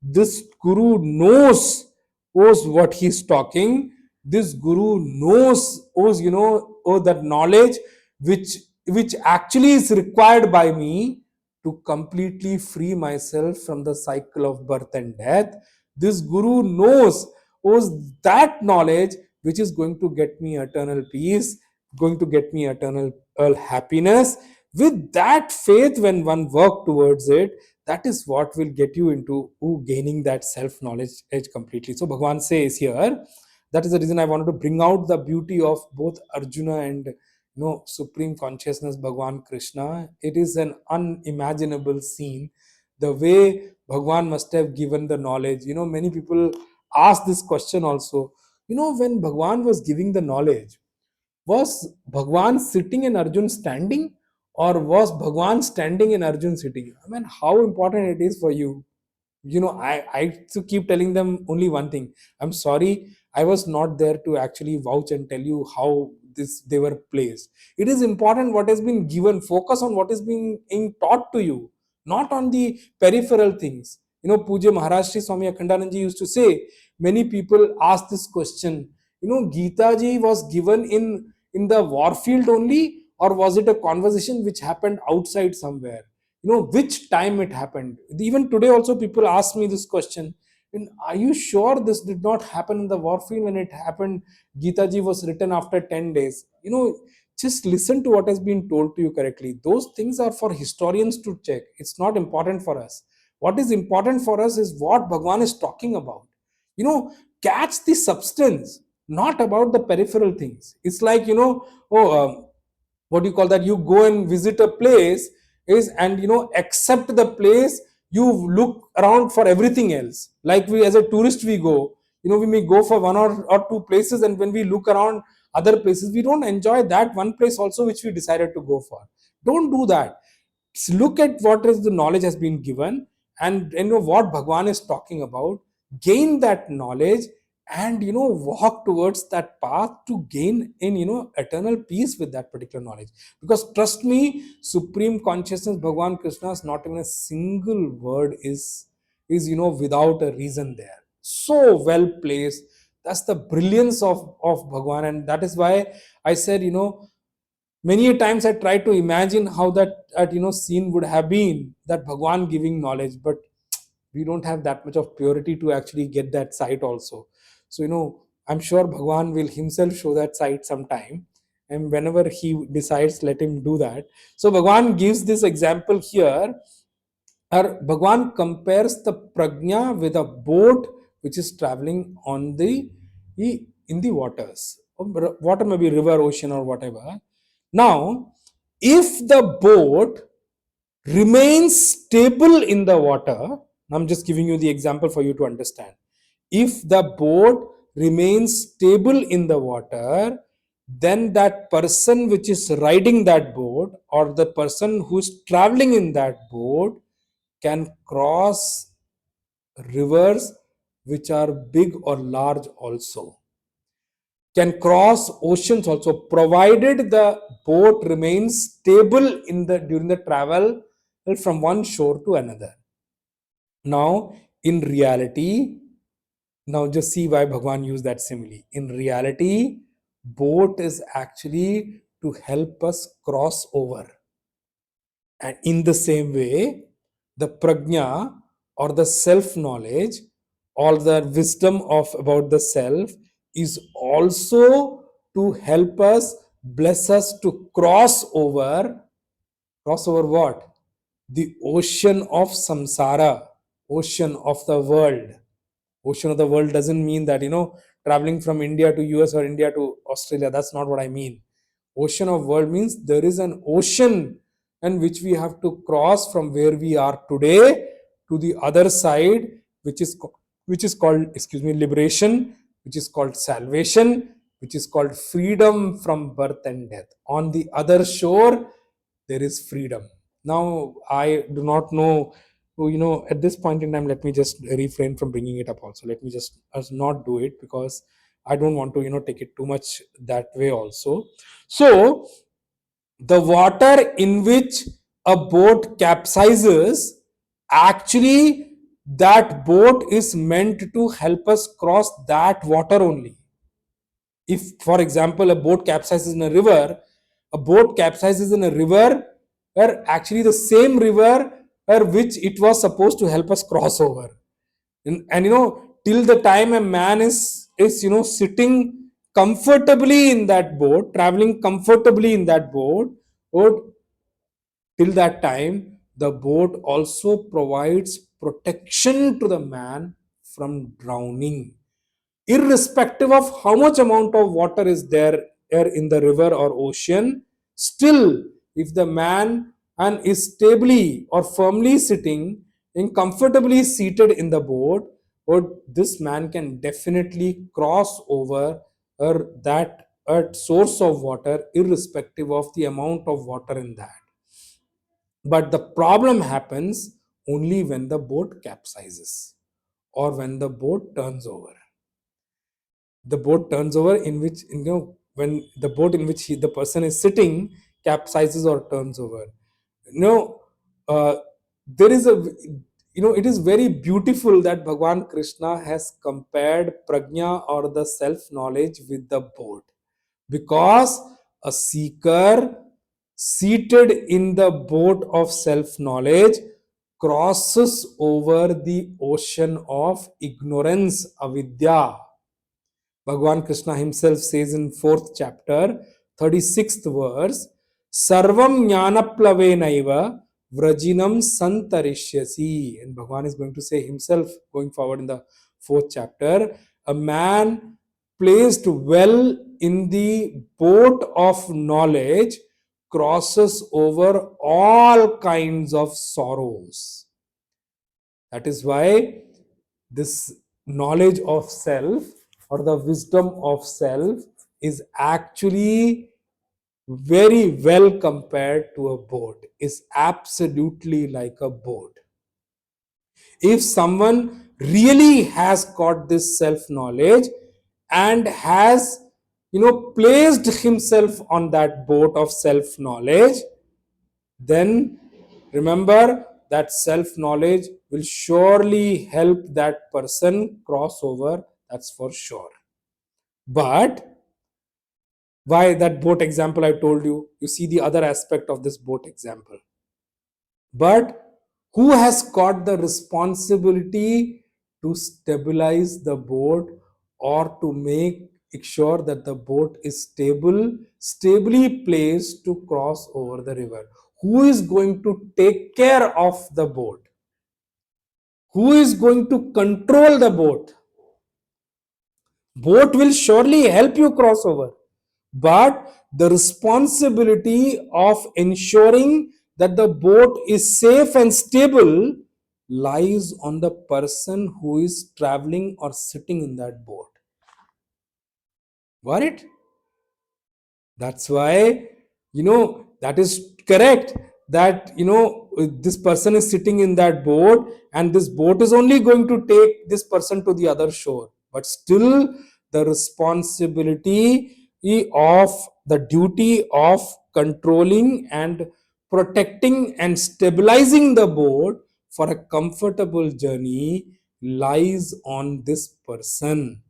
this guru knows what he's talking. This guru knows that knowledge which actually is required by me to completely free myself from the cycle of birth and death. This guru knows that knowledge which is going to get me eternal peace, going to get me eternal happiness. With that faith, when one work towards it, that is what will get you into gaining that self knowledge edge completely. So Bhagwan says here, that is the reason I wanted to bring out the beauty of both Arjuna and supreme consciousness Bhagwan Krishna. It is an unimaginable scene, the way Bhagwan must have given the knowledge. Many people ask this question also. When Bhagwan was giving the knowledge, was Bhagwan sitting and Arjun standing, or was Bhagwan standing in Arjun city? I mean, how important it is for you. I to keep telling them only one thing. I'm sorry, I was not there to actually vouch and tell you how this they were placed. It is important what has been given. Focus on what is being taught to you, not on the peripheral things. Puja Maharaj Sri Swami Akhandanand ji used to say, many people ask this question, Gita ji was given in the war field only, or was it a conversation which happened outside somewhere? Which time it happened. Even today also people ask me this question, and are you sure this did not happen in the warfield? When it happened, Gita ji was written after 10 days. Just listen to what has been told to you correctly. Those things are for historians to check. It's not important for us. What is important for us is what Bhagwan is talking about. Catch the substance, not about the peripheral things. It's like, what do you call that, you go and visit a place is, and accept the place, you look around for everything else. Like we as a tourist, we go, we may go for one or two places, and when we look around other places, we don't enjoy that one place also which we decided to go for. Don't do that. Look at what is the knowledge has been given, and what Bhagwan is talking about. Gain that knowledge, and walk towards that path to gain in eternal peace with that particular knowledge. Because trust me, supreme consciousness Bhagwan Krishna is not even a single word is without a reason there. So well placed. That's the brilliance of Bhagwan. And that is why I said, many a times I try to imagine how that scene would have been, that Bhagwan giving knowledge, but we don't have that much of purity to actually get that sight also. So I'm sure Bhagwan will himself show that sight sometime, and whenever he decides, let him do that. So Bhagwan gives this example here, or Bhagwan compares the prajna with a boat which is traveling on in the waters. Water may be river, ocean, or whatever. Now, if the boat remains stable in the water, I'm just giving you the example for you to understand. If the boat remains stable in the water, then that person which is riding that boat, or the person who's traveling in that boat, can cross rivers which are big or large also, can cross oceans also, provided the boat remains stable during the travel from one shore to another. Now, in reality, now just see why Bhagwan used that simile. In reality, boat is actually to help us cross over. And in the same way, the prajna, or the self-knowledge, or the wisdom of about the self, is also to help us, bless us to cross over. Cross over what? The ocean of samsara, ocean of the world. Ocean of the world doesn't mean that, traveling from India to US or India to Australia. That's not what I mean. Ocean of world means there is an ocean, and which we have to cross from where we are today to the other side, which is called, excuse me, liberation, which is called salvation, which is called freedom from birth and death. On the other shore, there is freedom. Now, I do not know, at this point in time, let me just refrain from bringing it up also. Let me just not do it, because I don't want to take it too much that way also. So the water in which a boat capsizes, actually that boat is meant to help us cross that water only. If, for example, a boat capsizes in a river, a boat capsizes in a river where actually the same river where which it was supposed to help us cross over. And till the time a man is sitting comfortably in that boat, traveling comfortably in that boat, or till that time, the boat also provides protection to the man from drowning, irrespective of how much amount of water is there in the river or ocean. Still, if the man and is stably or firmly sitting and comfortably seated in the boat, or this man can definitely cross over that source of water, irrespective of the amount of water in that. But the problem happens only when the boat capsizes or when the boat turns over. The boat turns over, in which, when the boat in which the person is sitting capsizes or turns over. you know uh, there is a, it is very beautiful that Bhagwan Krishna has compared prajna or the self knowledge with the boat, because a seeker seated in the boat of self knowledge crosses over the ocean of ignorance, avidya. Bhagavan Krishna himself says in 4th chapter, 36th verse, Sarvam Jnanaplavenaiva Vrajinam Santarishyasi. And Bhagavan is going to say himself, going forward in the 4th chapter, a man placed well in the boat of knowledge crosses over all kinds of sorrows. That is why this knowledge of self or the wisdom of self is actually very well compared to a boat, is absolutely like a boat. If someone really has got this self knowledge and has, placed himself on that boat of self knowledge, then remember that self knowledge will surely help that person cross over. That's for sure. But why that boat example I told you? You see the other aspect of this boat example. But who has got the responsibility to stabilize the boat or to make sure that the boat is stably placed to cross over the river? Who is going to take care of the boat? Who is going to control the boat? Boat will surely help you cross over, but the responsibility of ensuring that the boat is safe and stable lies on the person who is traveling or sitting in that boat. Got it? That's why, that is correct, that, this person is sitting in that boat and this boat is only going to take this person to the other shore. But still, the responsibility of the duty of controlling and protecting and stabilizing the boat for a comfortable journey lies on this person.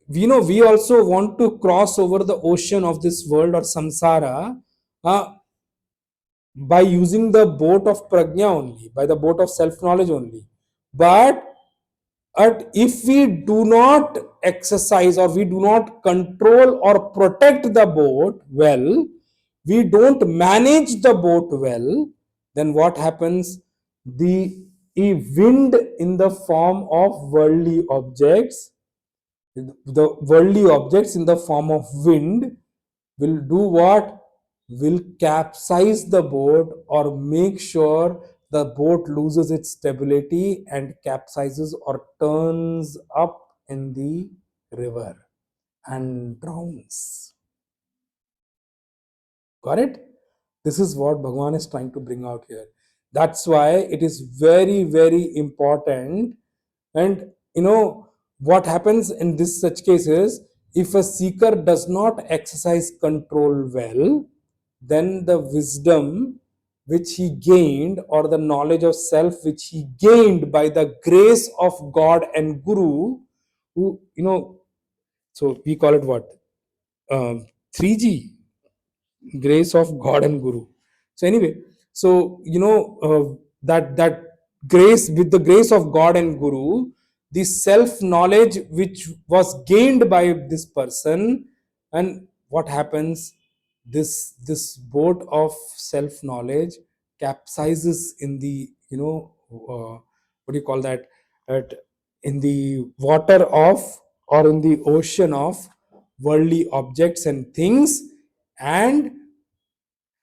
We also want to cross over the ocean of this world or samsara, uh, by using the boat of prajna only, by the boat of self knowledge only. But if we do not exercise or we do not control or protect the boat well, we don't manage the boat well, then what happens? The wind in the form of worldly objects, the worldly objects in the form of wind will do what? Will capsize the boat or make sure the boat loses its stability and capsizes or turns up in the river and drowns. Got it? This is what Bhagavan is trying to bring out here. That's why it is very, very important. And what happens in this such cases, if a seeker does not exercise control well, then the wisdom which he gained or the knowledge of self which he gained by the grace of God and Guru, who, so we call it what? 3G, grace of God and Guru. So anyway, so that grace, with the grace of God and Guru, the self knowledge which was gained by this person, and what happens? This boat of self knowledge capsizes in the, what do you call that? At in the water of, or in the ocean of worldly objects and things, and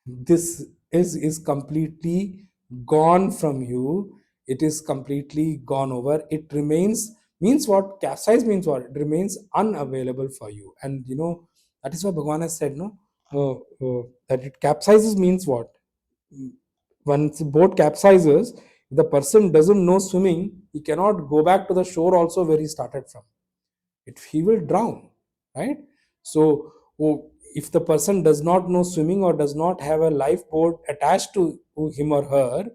this is completely gone from you. It is completely gone over. It remains, means what? Capsize means what? It remains unavailable for you. And that is why Bhagavan has said, no, that it capsizes means what? once the boat capsizes, if the person doesn't know swimming, he cannot go back to the shore also where he started from. He will drown, right? So if the person does not know swimming or does not have a lifeboat attached to him or her,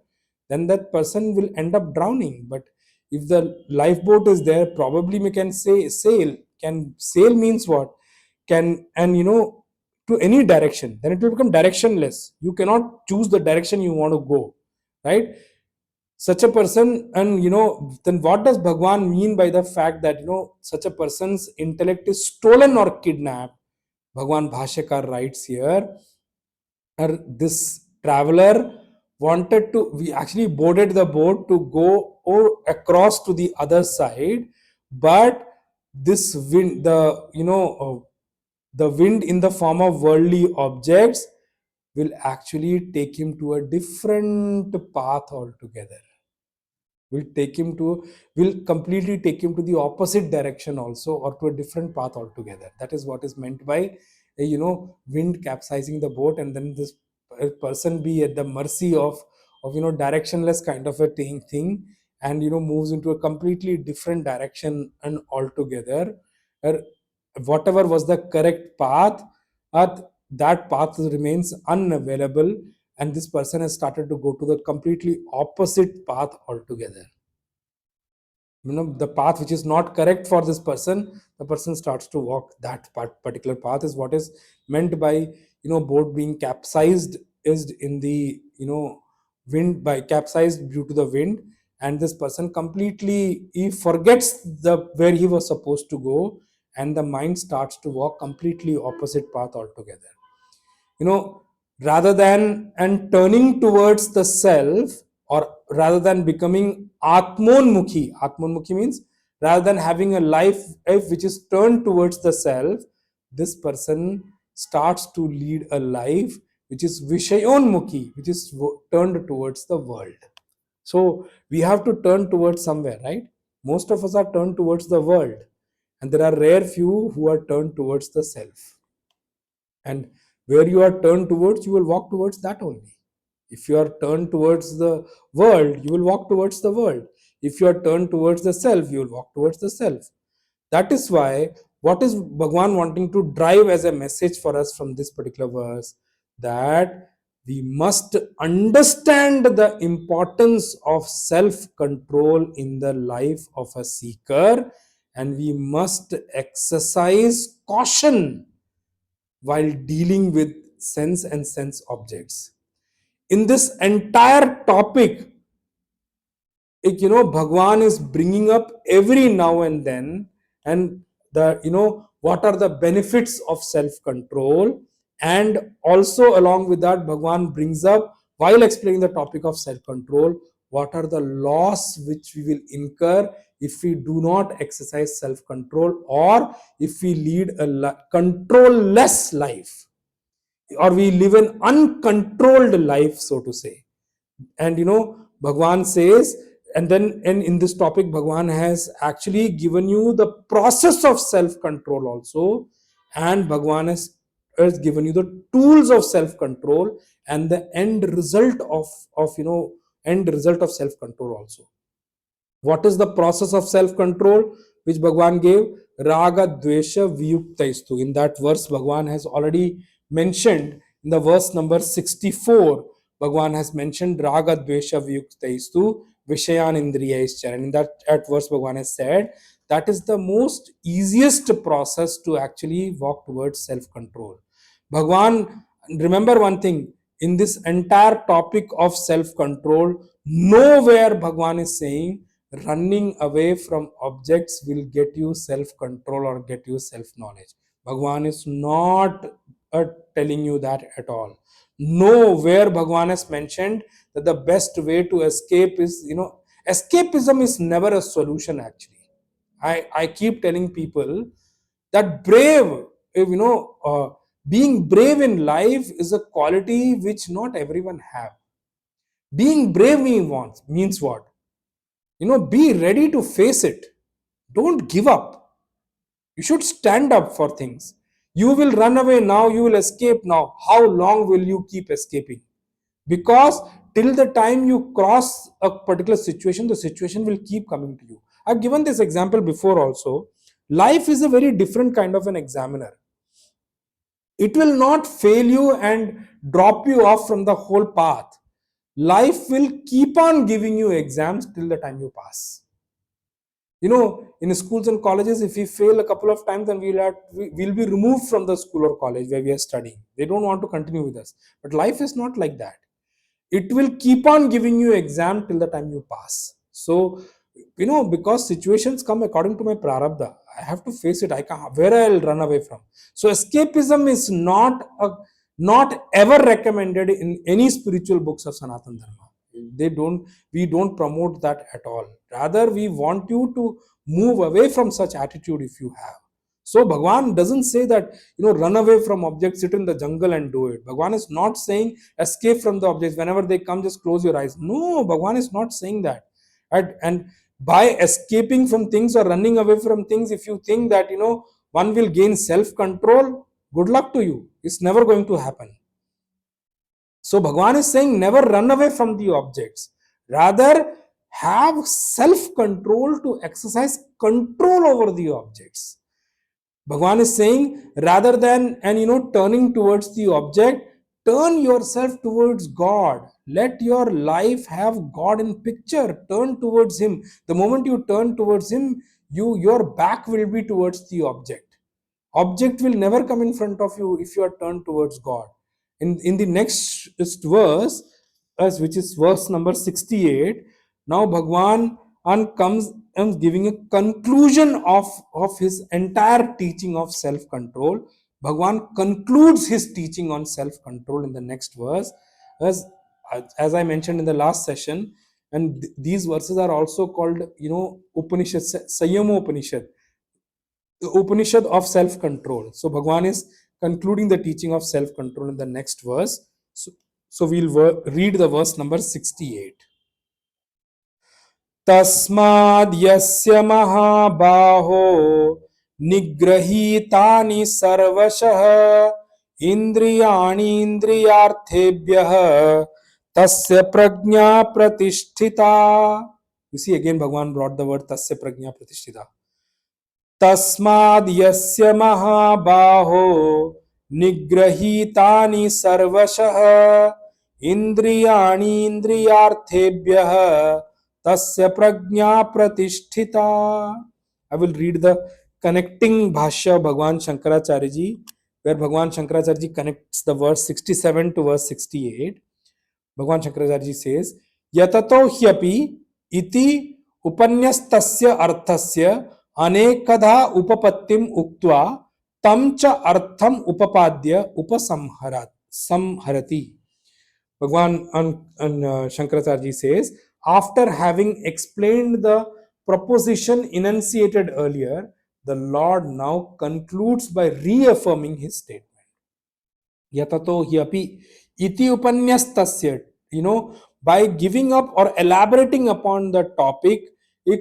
then that person will end up drowning. But if the lifeboat is there, probably we can say sail. Can sail means what? Can, and to any direction, then it will become directionless. You cannot choose the direction you want to go, right? Such a person, and then what does Bhagwan mean by the fact that such a person's intellect is stolen or kidnapped? Bhagwan Bhashyakar writes here, this traveler wanted to, we actually boarded the boat to go across to the other side, but this wind, the wind in the form of worldly objects will actually take him to a different path altogether. Will completely take him to the opposite direction also, or to a different path altogether. That is what is meant by wind capsizing the boat, and then this person be at the mercy of directionless kind of a thing, and moves into a completely different direction and altogether. Or whatever was the correct path, uh, that path remains unavailable, and this person has started to go to the completely opposite path altogether. The path which is not correct for this person, the person starts to walk that particular path, is what is meant by boat being capsized, is in the wind, by capsized due to the wind. And this person completely, he forgets the where he was supposed to go, and the mind starts to walk completely opposite path altogether. Rather than and turning towards the self, or rather than becoming atmonmukhi means, rather than having a life which is turned towards the self, this person starts to lead a life which is vishayonmukhi, which is turned towards the world. So we have to turn towards somewhere, right? Most of us are turned towards the world, and there are rare few who are turned towards the self. And where you are turned towards, you will walk towards that only. If you are turned towards the world, you will walk towards the world. If you are turned towards the self, you will walk towards the self. That is why, what is Bhagwan wanting to drive as a message for us from this particular verse, that we must understand the importance of self control in the life of a seeker, and we must exercise caution while dealing with sense and sense objects. In this entire topic, Bhagwan is bringing up every now and then, and the what are the benefits of self control, and also along with that, Bhagwan brings up, while explaining the topic of self control, what are the loss which we will incur if we do not exercise self control, or if we lead a control-less life, or we live an uncontrolled life, so to say. And Bhagwan says, and in this topic, Bhagwan has actually given you the process of self control also, and Bhagwan has given you the tools of self control, and the end result of self control also. What is the process of self control which Bhagwan gave? Raga Dvesha Viyuktaistu. In that verse, Bhagwan has already mentioned, in the verse number 64, Bhagwan has mentioned Raga Dvesha Viyuktaistu Vishayan Indriyaischa. And in that verse, Bhagwan has said that is the most easiest process to actually walk towards self control. Bhagwan, remember one thing, in this entire topic of self control, nowhere Bhagwan is saying running away from objects will get you self control or get you self knowledge. Bhagwan is not telling you that at all. Nowhere Bhagwan has mentioned that the best way to escape is, escapism is never a solution actually. I keep telling people that being brave in life is a quality which not everyone have. Being brave means what? Be ready to face it. Don't give up. You should stand up for things. You will run away now, you will escape now. How long will you keep escaping? Because till the time you cross a particular situation, the situation will keep coming to you. I've given this example before also. Life is a very different kind of an examiner. It will not fail you and drop you off from the whole path. Life will keep on giving you exams till the time you pass. In schools and colleges, if we fail a couple of times, then we'll be removed from the school or college where we are studying. They don't want to continue with us. But life is not like that. It will keep on giving you exam till the time you pass. So, because situations come according to my prarabdha, I have to face it. I can't, where I'll run away from. So escapism is not ever recommended in any spiritual books of Sanatana Dharma. We don't promote that at all. Rather, we want you to move away from such attitude if you have. So Bhagwan doesn't say that, run away from objects, sit in the jungle and do it. Bhagwan is not saying escape from the objects. Whenever they come, just close your eyes. No, Bhagwan is not saying that. Right? And by escaping from things or running away from things, if you think that, one will gain self-control, good luck to you. It's never going to happen. So Bhagwan is saying never run away from the objects. Rather, have self-control to exercise control over the objects. Bhagwan is saying rather than turning towards the object, turn yourself towards God. Let your life have God in picture. Turn towards Him. The moment you turn towards Him, your back will be towards the object. Object will never come in front of you if you are turned towards God. In the next verse, which is verse number 68, now Bhagwan comes and giving a conclusion of his entire teaching of self-control. Bhagwan concludes his teaching on self-control in the next verse, as I mentioned in the last session. And these verses are also called, Upanishad, Sayama Upanishad, the Upanishad of self-control. So Bhagwan is concluding the teaching of self-control in the next verse. So we'll read the verse number 68. तस्माद् यस्य महाबाहो निगृहीतानि सर्वशः इन्द्रियाणीन्द्रियार्थेभ्यः तस्य प्रज्ञा प्रतिष्ठिता. You see, again Bhagwan brought the word tasya prajna pratisthita. तस्माद् यस्य महाबाहो निगृहीतानि सर्वशः इन्द्रियाणि इन्द्रियार्थेभ्यः tasya prajna pratisthita. I will read the connecting bhashya of Bhagwan Shankaracharya ji, where Bhagwan Shankaracharya ji connects the verse 67 to verse 68. Bhagwan Shankaracharya ji says, Yatato hyapi iti upanyastasya arthasya anekadha upapattim uktva tam cha artham upapadya upasamharati. Bhagwan Shankaracharya ji says, after having explained the proposition enunciated earlier, the Lord now concludes by reaffirming his statement. Yatato hyapi iti upanyastasya, by giving up or elaborating upon the topic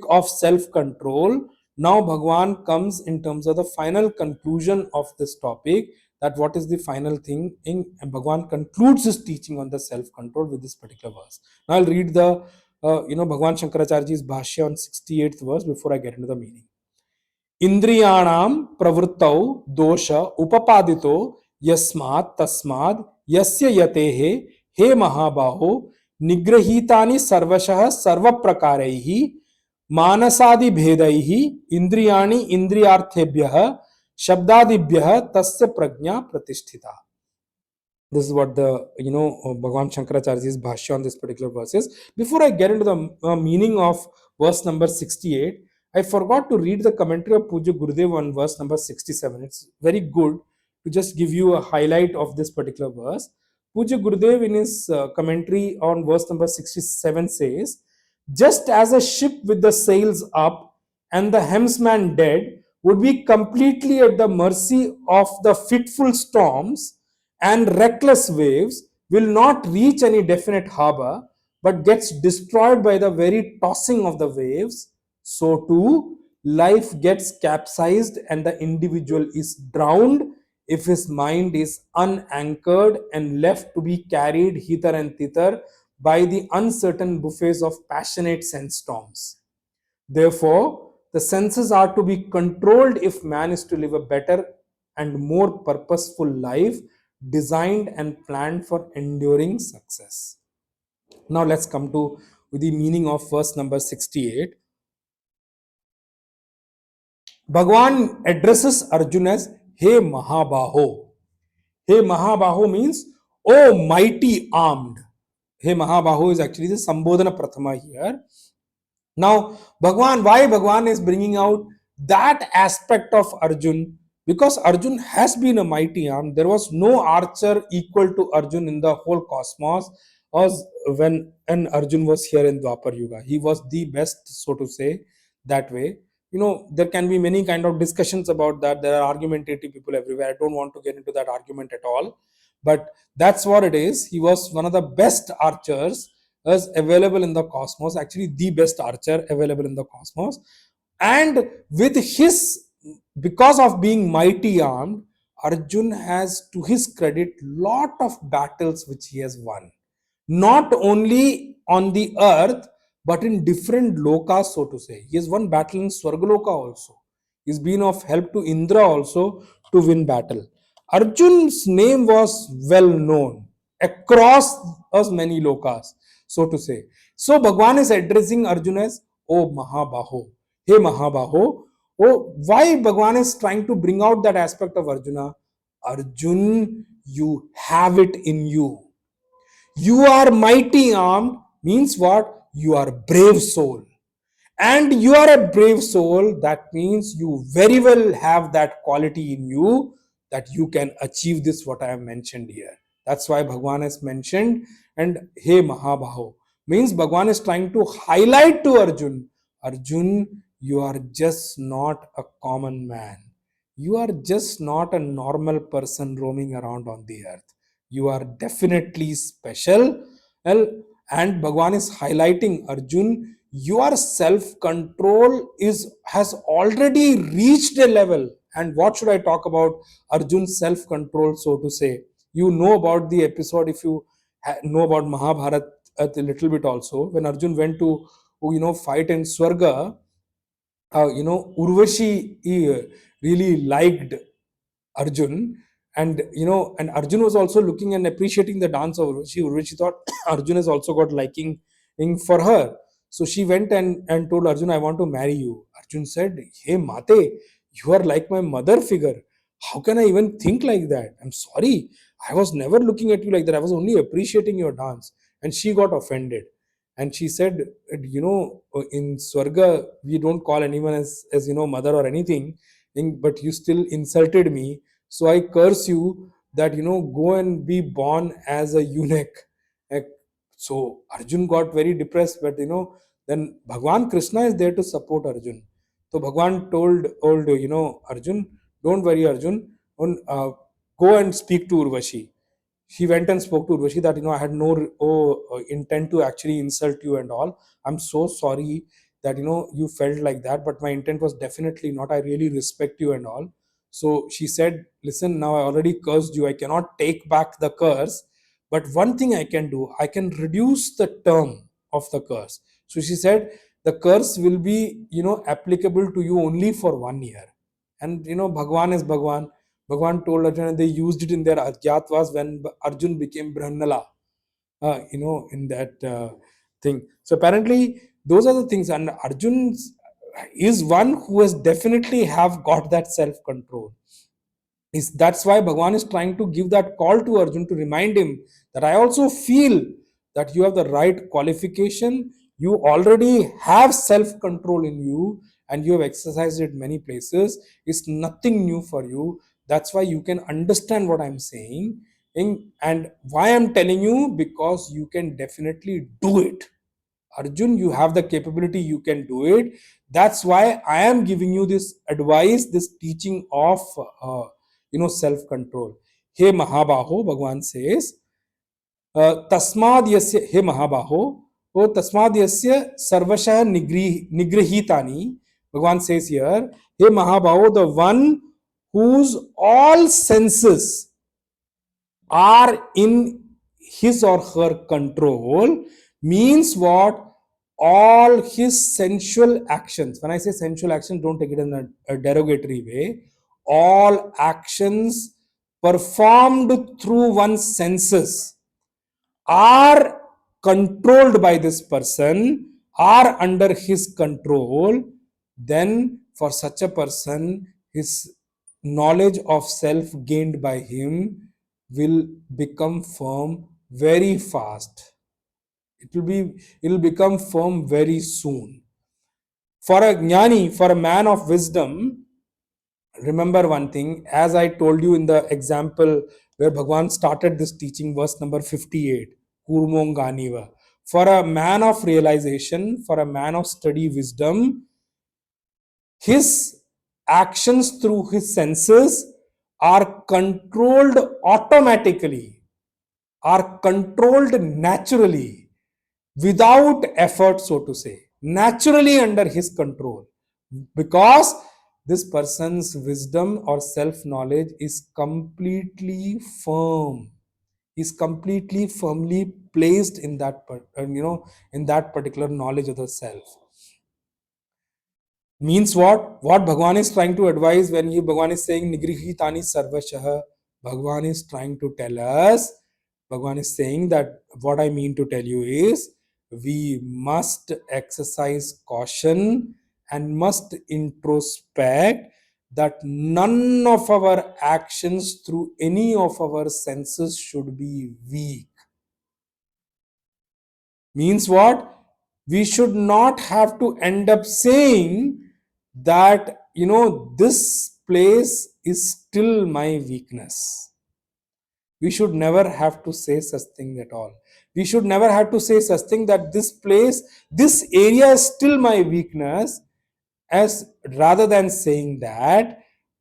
of self-control, now Bhagwan comes in terms of the final conclusion of this topic, that what is the final thing, and Bhagwan concludes his teaching on the self-control with this particular verse. Now I'll read the Bhagwan Shankaracharya's bhashya on 68th verse before I get into the meaning. Indriyanam pravruttau dosha upapadito yasmat tasmad yasya yatehe he mahabaho nigrahitani sarvashah sarvaprakaraihi manasadi bhedaihi indriyani indriyarthebhyah shabdadibhyah tasya prajna pratisthita. This is what the Bhagwan Shankaracharya's bhashya on this particular verse is. Before I get into the meaning of verse number 68, I forgot to read the commentary of Puja Gurudev on verse number 67. It's very good to just give you a highlight of this particular verse. Puja Gurudev in his commentary on verse number 67 says, just as a ship with the sails up and the helmsman dead would be completely at the mercy of the fitful storms, and reckless waves will not reach any definite harbor but gets destroyed by the very tossing of the waves, so too life gets capsized and the individual is drowned if his mind is unanchored and left to be carried hither and thither by the uncertain buffets of passionate sense storms. Therefore, the senses are to be controlled if man is to live a better and more purposeful life designed and planned for enduring success. Now, let's come to the meaning of verse number 68. Bhagwan addresses Arjuna as He Mahabaho. He Mahabaho means, oh mighty armed. He Mahabaho is actually the Sambodhana Prathama here. Now, why Bhagwan is bringing out that aspect of Arjun? Because Arjun has been a mighty arm. There was no archer equal to Arjun in the whole cosmos. As when Arjun was here in Dwapar Yuga, he was the best, so to say, that way. There can be many kind of discussions about that. There are argumentative people everywhere. I don't want to get into that argument at all, but that's what it is. He was one of the best archers is available in the cosmos, actually the best archer available in the cosmos. And with his, because of being mighty armed, Arjun has, to his credit, lot of battles which he has won, not only on the earth but in different lokas, so to say. He has won battle in Swargaloka also. He's been of help to Indra also to win battle. Arjun's name was well known across as many lokas, so to say. So Bhagwan is addressing Arjuna as, oh Mahabaho, hey Mahabaho. Oh, why Bhagwan is trying to bring out that aspect of Arjuna? Arjun, you have it in you. You are mighty armed means what? You are brave soul. And you are a brave soul. That means you very well have that quality in you that you can achieve this, what I have mentioned here. That's why Bhagwan has mentioned, and Hey Mahabaho means Bhagwan is trying to highlight to Arjun, Arjun, you are just not a common man. You are just not a normal person roaming around on the earth. You are definitely special. Well, and Bhagwan is highlighting, Arjun, your self control has already reached a level. And what should I talk about Arjun's self control, so to say? You know about the episode, if you know about Mahabharata a little bit also, when Arjun went to fight in Swarga. Urvashi really liked Arjun, and Arjun was also looking and appreciating the dance of Urvashi. Urvashi thought Arjun has also got liking for her. So she went and told Arjun, I want to marry you. Arjun said, Hey Mate, you are like my mother figure. How can I even think like that? I'm sorry. I was never looking at you like that. I was only appreciating your dance. And she got offended. And she said, in Swarga, we don't call anyone as mother or anything, but you still insulted me. So I curse you that, go and be born as a eunuch. So Arjun got very depressed, but then Bhagwan Krishna is there to support Arjun. So Bhagwan told Arjun, don't worry, Arjun, go and speak to Urvashi. He went and spoke to Urvashi that, I had no intent to actually insult you and all. I'm so sorry that, you felt like that, but my intent was definitely not. I really respect you and all. So she said, listen, now I already cursed you. I cannot take back the curse. But one thing I can do, I can reduce the term of the curse. So she said, the curse will be, applicable to you only for 1 year. And, Bhagwan is Bhagwan. Bhagwan told Arjuna they used it in their Ajatwas when Arjun became Brahmala, in that thing. So apparently, those are the things. And Arjun is one who has definitely have got that self-control. That's why Bhagwan is trying to give that call to Arjun to remind him that I also feel that you have the right qualification. You already have self-control in you and you have exercised it many places. It's nothing new for you. That's why you can understand what I'm saying. And why I'm telling you, because you can definitely do it. Arjun, you have the capability, you can do it. That's why I am giving you this advice, this teaching of self control. Hey Mahabaho, Bhagwan says, Tasmad yasya, Hey Mahabaho, oh Tasmad yasya sarvashah nigrihitani. Bhagwan says here, Hey Mahabaho, the one whose all senses are in his or her control means what? All his sensual actions. When I say sensual actions, don't take it in a derogatory way. All actions performed through one's senses are controlled by this person, are under his control, then for such a person, his knowledge of self gained by him will become firm very fast. It will become firm very soon. For a jnani, for a man of wisdom, remember one thing, as I told you in the example where Bhagwan started this teaching, verse number 58, Kurmonganiva. For a man of realization, for a man of steady wisdom, his actions through his senses are controlled automatically, are controlled naturally, without effort, so to say, naturally under his control, because this person's wisdom or self knowledge is completely firm, is completely firmly placed in that in that particular knowledge of the self. Means what Bhagwan is trying to advise when Bhagwan is saying nigrihitani sarvashah, Bhagwan is trying to tell us, Bhagwan is saying that what I mean to tell you is we must exercise caution and must introspect that none of our actions through any of our senses should be weak. Means what? We should not have to end up saying that, this place is still my weakness. We should never have to say such thing at all. We should never have to say such thing that this place, this area is still my weakness, as rather than saying that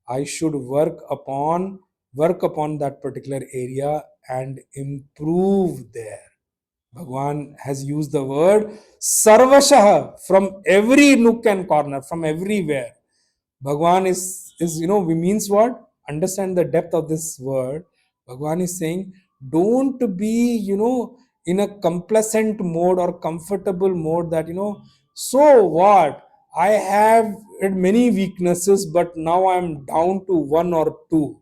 I should work upon that particular area and improve there. Bhagwan has used the word sarvashah, from every nook and corner, from everywhere. Bhagwan is we means what? Understand the depth of this word. Bhagwan is saying, don't be, in a complacent mode or comfortable mode that, so what? I have many weaknesses, but now I'm down to one or two.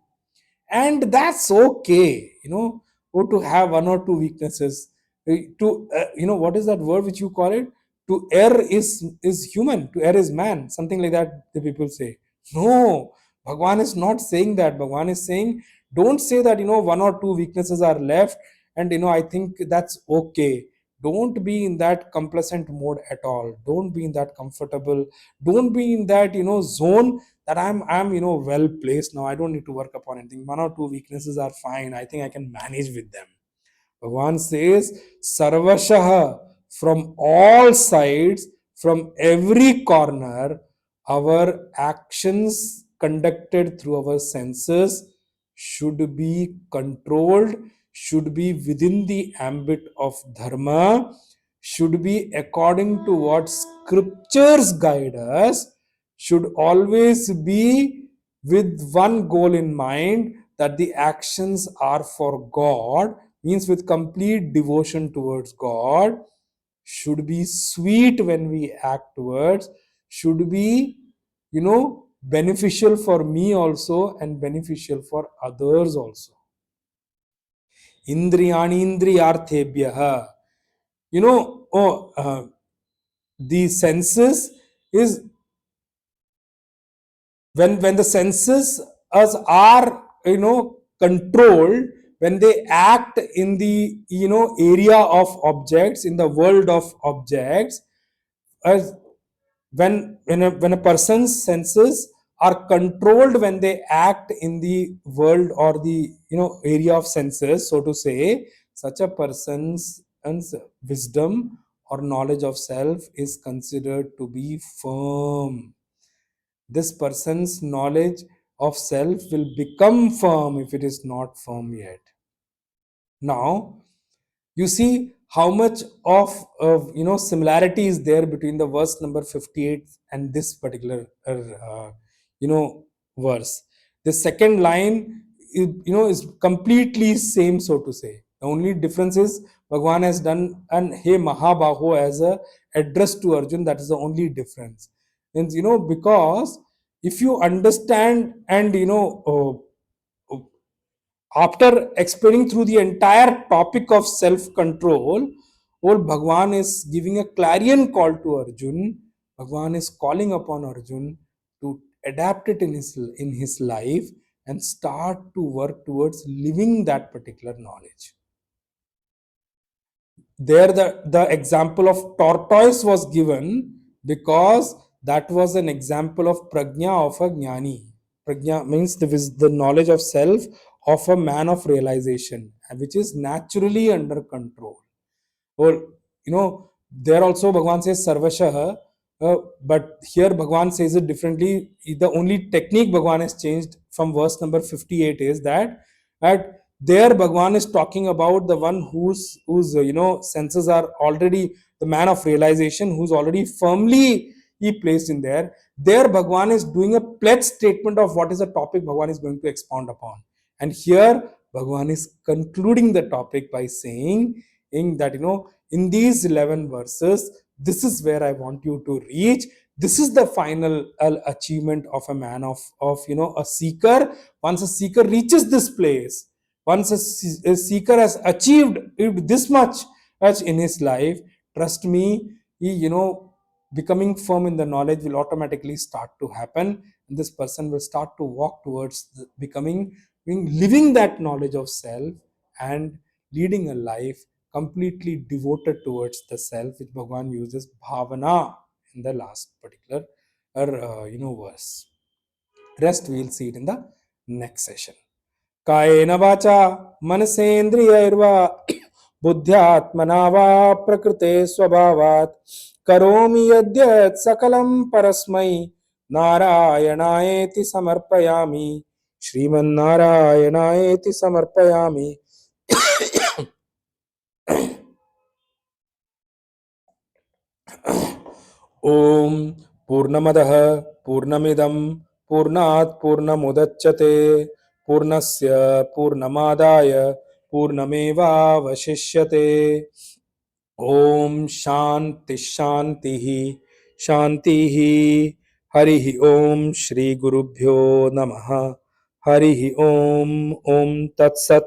And that's okay, or to have one or two weaknesses. To what is that word which you call it? To err is human, to err is man, something like that the people say. No, Bhagwan is not saying that. Bhagwan is saying, don't say that, one or two weaknesses are left, and I think that's okay. Don't be in that complacent mode at all. Don't be in that comfortable, don't be in that zone that I'm well placed now. I don't need to work upon anything. One or two weaknesses are fine. I think I can manage with them. Bhagavan says, Sarvashah, from all sides, from every corner, our actions conducted through our senses should be controlled, should be within the ambit of dharma, should be according to what scriptures guide us, should always be with one goal in mind, that the actions are for God, means with complete devotion towards God, should be sweet when we act towards, should be, beneficial for me also and beneficial for others also. Indriyani indriyarthebhyah. The senses is when the senses are controlled, when they act in the area of objects, in the world of objects, as when a person's senses are controlled, when they act in the world or the area of senses, so to say, such a person's wisdom or knowledge of self is considered to be firm. This person's knowledge of self will become firm if it is not firm yet. Now, you see how much of similarity is there between the verse number 58 and this particular verse. The second line is completely same, so to say. The only difference is Bhagwan has done an Hey Mahabaho as a address to Arjun. That is the only difference. And because if you understand and after explaining through the entire topic of self-control, old Bhagwan is giving a clarion call to Arjun. Bhagwan is calling upon Arjun to adapt it in his life and start to work towards living that particular knowledge. There the example of tortoise was given because that was an example of prajna of a jnani. Prajna means the knowledge of self of a man of realization, which is naturally under control. Or there also Bhagwan says Sarvashah, but here Bhagwan says it differently. The only technique Bhagwan has changed from verse number 58 is that there Bhagwan is talking about the one whose senses are already the man of realization, who's already firmly he placed in there. There Bhagwan is doing a pledge statement of what is the topic Bhagwan is going to expound upon. And here Bhagwan is concluding the topic by saying that in these 11 verses, this is where I want you to reach. This is the final achievement of a man of a seeker. Once a seeker reaches this place, once a seeker has achieved this much in his life, trust me, he becoming firm in the knowledge will automatically start to happen, and this person will start to walk towards living that knowledge of self and leading a life completely devoted towards the self, which Bhagwan uses bhavana in the last particular verse. Rest we'll see it in the next session. Kayena vacha manasendriyarva buddhyatmana va prakrite swabhavat karomi yadyat sakalam parasmai narayanaeti samarpayami Shriman Narayanaeti samarpayami. Om Purnamadah Purnamidam Purnat Purnamudachyate Purnasya Purnamadaya Purnameva Vashishyate. Om Shanti Shanti Shanti. Harihi Om Shri Gurubhyo Namaha. Harihi Om Om Tat Sat.